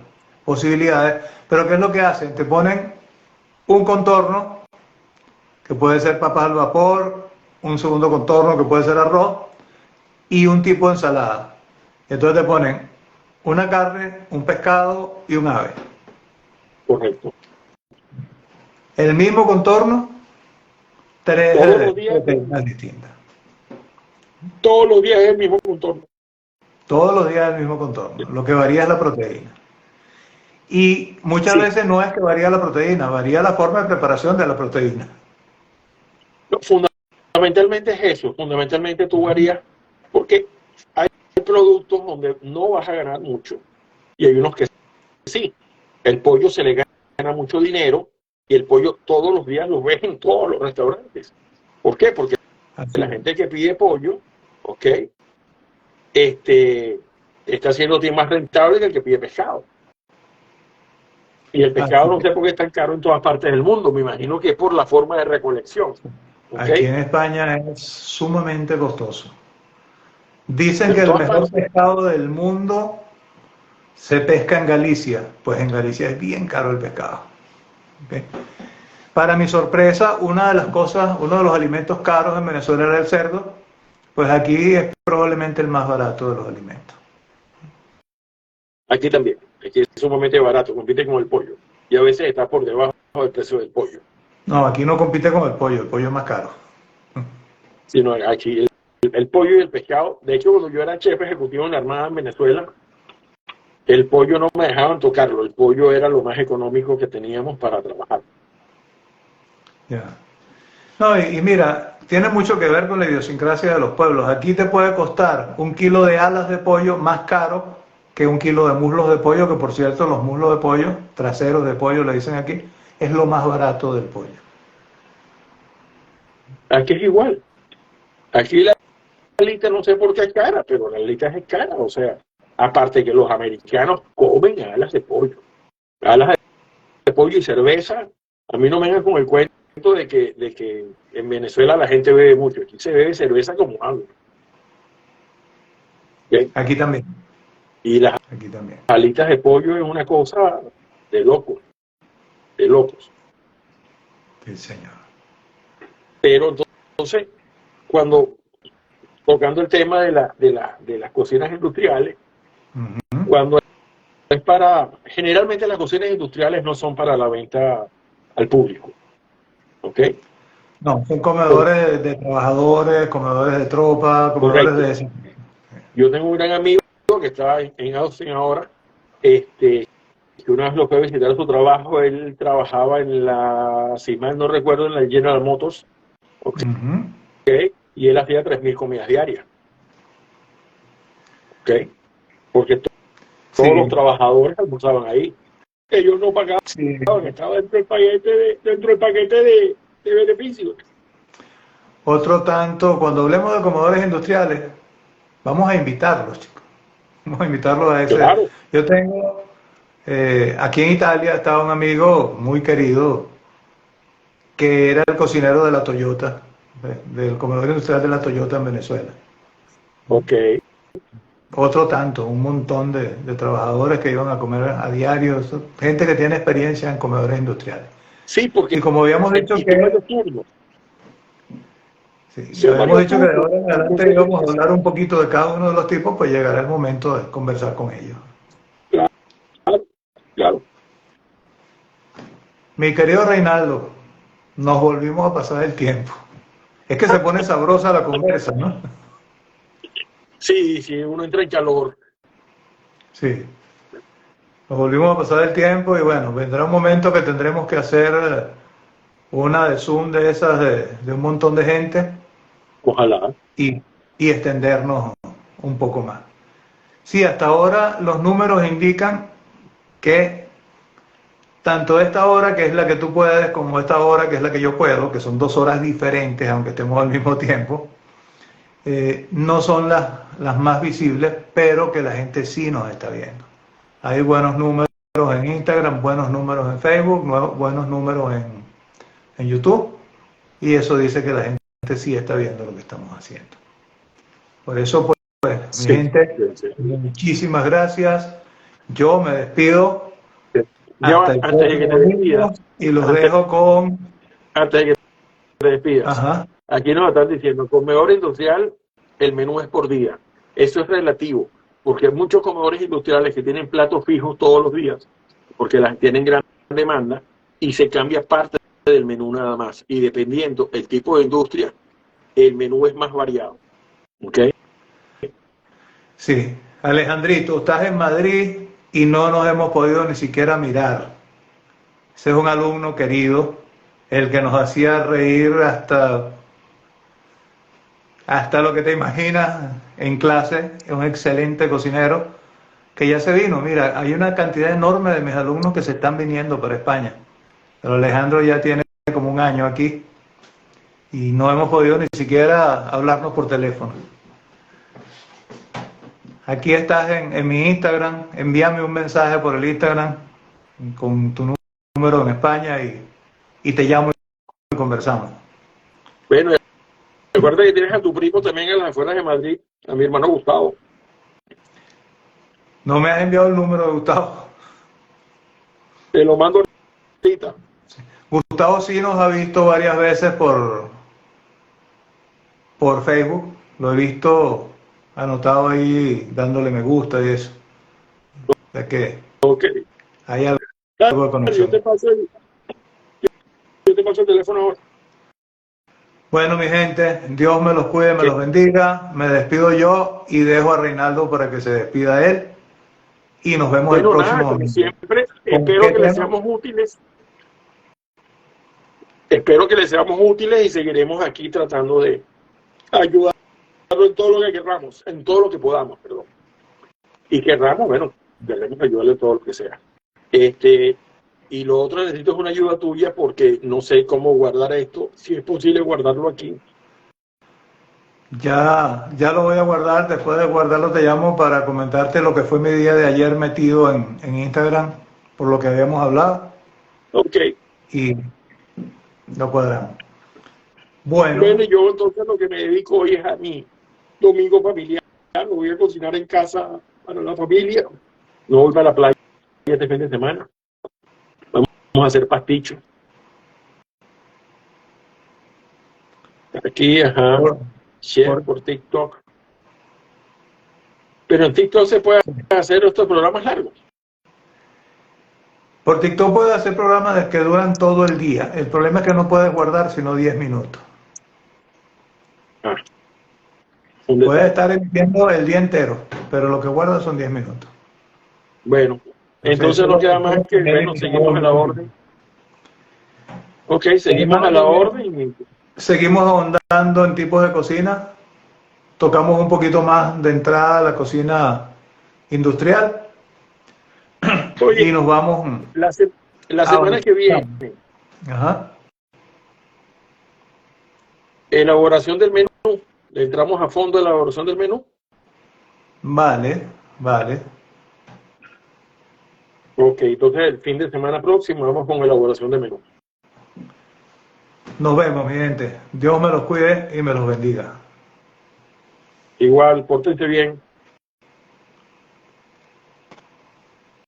posibilidades, pero ¿qué es lo que hacen? Te ponen un contorno, que puede ser papas al vapor, un segundo contorno, que puede ser arroz, y un tipo de ensalada. Entonces te ponen una carne, un pescado y un ave. correcto. El mismo contorno, Todos los tres días, proteínas distintas. todos los días es el mismo contorno. Todos los días el mismo contorno. Lo que varía es la proteína. Y muchas Sí, veces no es que varía la proteína, varía la forma de preparación de la proteína. no, fundamentalmente es eso. Fundamentalmente tú harías, porque hay productos donde no vas a ganar mucho y hay unos que sí. El pollo se le gana mucho dinero y el pollo todos los días lo ves en todos los restaurantes. ¿Por qué? Porque Así la es. gente que pide pollo, ok, está siendo más rentable que el que pide pescado. Y el pescado Así no es. sé por qué es tan caro en todas partes del mundo. Me imagino que es por la forma de recolección. ¿Ok? Aquí en España es sumamente costoso. Dicen Pero que en el todas mejor partes. pescado del mundo se pesca en Galicia. Pues en Galicia es bien caro el pescado. ¿Okay? Para mi sorpresa, una de las cosas, uno de los alimentos caros en Venezuela era el cerdo. Pues aquí es probablemente el más barato de los alimentos. Aquí también. Aquí es sumamente barato. Compite con el pollo. Y a veces está por debajo del precio del pollo. No, aquí no compite con el pollo es más caro. Sino aquí el pollo y el pescado. De hecho, cuando yo era chef ejecutivo en la Armada en Venezuela, el pollo no me dejaban tocarlo. El pollo era lo más económico que teníamos para trabajar. Ya. No, y mira, tiene mucho que ver con la idiosincrasia de los pueblos. Aquí te puede costar un kilo de alas de pollo más caro que un kilo de muslos de pollo, que por cierto los muslos de pollo, traseros de pollo le dicen aquí, es lo más barato del pollo. Aquí es igual. Aquí la alita no sé por qué es cara, pero la alita es cara. O sea, aparte que los americanos comen alas de pollo. Alas de pollo y cerveza. A mí no me vengan con el cuento de que en Venezuela la gente bebe mucho. Aquí se bebe cerveza como agua. ¿Okay? Aquí también. Y las Aquí también. alitas de pollo es una cosa de locos, de locos. Sí, señor. Pero entonces, cuando tocando el tema de las cocinas industriales, Ujú. cuando es generalmente las cocinas industriales no son para la venta al público, ¿ok? No, son comedores de trabajadores, comedores de tropa, comedores Correcto. de ese. Yo tengo un gran amigo que está en Austin ahora, que una vez lo fue a visitar a su trabajo. Él trabajaba si mal no recuerdo, en la General Motors, ¿ok? Ujú. Y él hacía 3.000 comidas diarias, ¿ok? Porque todos los Sí, trabajadores almorzaban ahí. Ellos no pagaban, sí. estaba dentro del paquete de beneficios. Otro tanto, cuando hablemos de comedores industriales, vamos a invitarlos, chicos. Vamos a invitarlos a ese. Claro, Yo tengo, aquí en Italia estaba un amigo muy querido que era el cocinero de la Toyota, del comedor industrial de la Toyota en Venezuela. ok. Otro tanto, un montón de trabajadores que iban a comer a diario, gente que tiene experiencia en comedores industriales. Sí, porque Y como habíamos el dicho sistema que, de turno, sí, son habíamos varios dicho que de turnos. ahora en adelante Entonces, íbamos a hablar un poquito de cada uno de los tipos, pues llegará el momento de conversar con ellos. claro, claro. Mi querido Reinaldo, nos volvimos a pasar el tiempo. Es que se pone sabrosa la conversa, ¿no? Sí, sí, uno entra en calor. Sí, nos volvimos a pasar el tiempo y bueno, vendrá un momento que tendremos que hacer una de Zoom de esas de un montón de gente Ojalá. y, y extendernos un poco más. Sí, hasta ahora los números indican que tanto esta hora, que es la que tú puedes, como esta hora, que es la que yo puedo, que son 2 horas diferentes, aunque estemos al mismo tiempo, no son las más visibles, pero que la gente sí nos está viendo. Hay buenos números en Instagram, buenos números en Facebook, buenos números en YouTube, y eso dice que la gente sí está viendo lo que estamos haciendo. Por eso, pues, mi Sí, gente, sí, sí. muchísimas gracias. Yo me despido hasta Ya, el antes de que te próximo domingo despidas, y los antes, dejo con... antes de que te despidas, Ajá, aquí nos están diciendo, comedor industrial, el menú es por día. Eso es relativo, porque hay muchos comedores industriales que tienen platos fijos todos los días, porque las tienen gran demanda, y se cambia parte del menú nada más. Y dependiendo el tipo de industria, el menú es más variado. ¿Ok? sí. Alejandrito, estás en Madrid y no nos hemos podido ni siquiera mirar. Ese es un alumno querido, el que nos hacía reír hasta lo que te imaginas en clase, es un excelente cocinero que ya se vino. Mira, hay una cantidad enorme de mis alumnos que se están viniendo para España. Pero Alejandro ya tiene como un año aquí y no hemos podido ni siquiera hablarnos por teléfono. Aquí estás en mi Instagram, envíame un mensaje por el Instagram con tu número en España y te llamo y conversamos. Bueno, recuerda que tienes a tu primo también en las afueras de Madrid, a mi hermano Gustavo. No me has enviado el número de Gustavo. Te lo mando ahorita. Gustavo sí nos ha visto varias veces por Facebook. Lo he visto anotado ahí dándole me gusta y eso. O sea que Ok. hay algo Claro, de yo te conexión. paso yo te paso el teléfono ahora. Bueno, mi gente, Dios me los cuide, me Que, los bendiga. Me despido yo y dejo a Reinaldo para que se despida él. Y nos vemos el bueno, nada, próximo como domingo. siempre, ¿Con qué espero que les tema? seamos útiles. Espero que les seamos útiles y seguiremos aquí tratando de ayudarlo en todo lo que queramos, en todo lo que podamos, perdón. Y querramos, bueno, queremos ayudarle en todo lo que sea. Y lo otro, necesito es una ayuda tuya porque no sé cómo guardar esto, si es posible guardarlo aquí. Ya lo voy a guardar. Después de guardarlo te llamo para comentarte lo que fue mi día de ayer metido en Instagram por lo que habíamos hablado Ok. y lo cuadramos. Bueno, Bueno, y yo entonces lo que me dedico hoy es a mi domingo familiar. Lo voy a cocinar en casa para la familia. No voy para la playa este fin de semana. Vamos a hacer pasticho. Aquí, ajá, share por TikTok. Pero en TikTok se puede hacer estos programas largos. Por TikTok puedes hacer programas que duran todo el día. El problema es que no puedes guardar sino 10 minutos. Ah, Puedes estar emitiendo el día entero, pero lo que guardas son 10 minutos. bueno, entonces no queda más que, bueno, seguimos a la orden. Ok, seguimos a la orden. Seguimos ahondando en tipos de cocina. Tocamos un poquito más de entrada a la cocina industrial. Oye, y nos vamos la semana que viene, Ajá. elaboración del menú. Entramos a fondo en la elaboración del menú. Vale, vale. Ok, entonces el fin de semana próximo vamos con elaboración del menú. Nos vemos, mi gente. Dios me los cuide y me los bendiga. Igual, pórtense bien.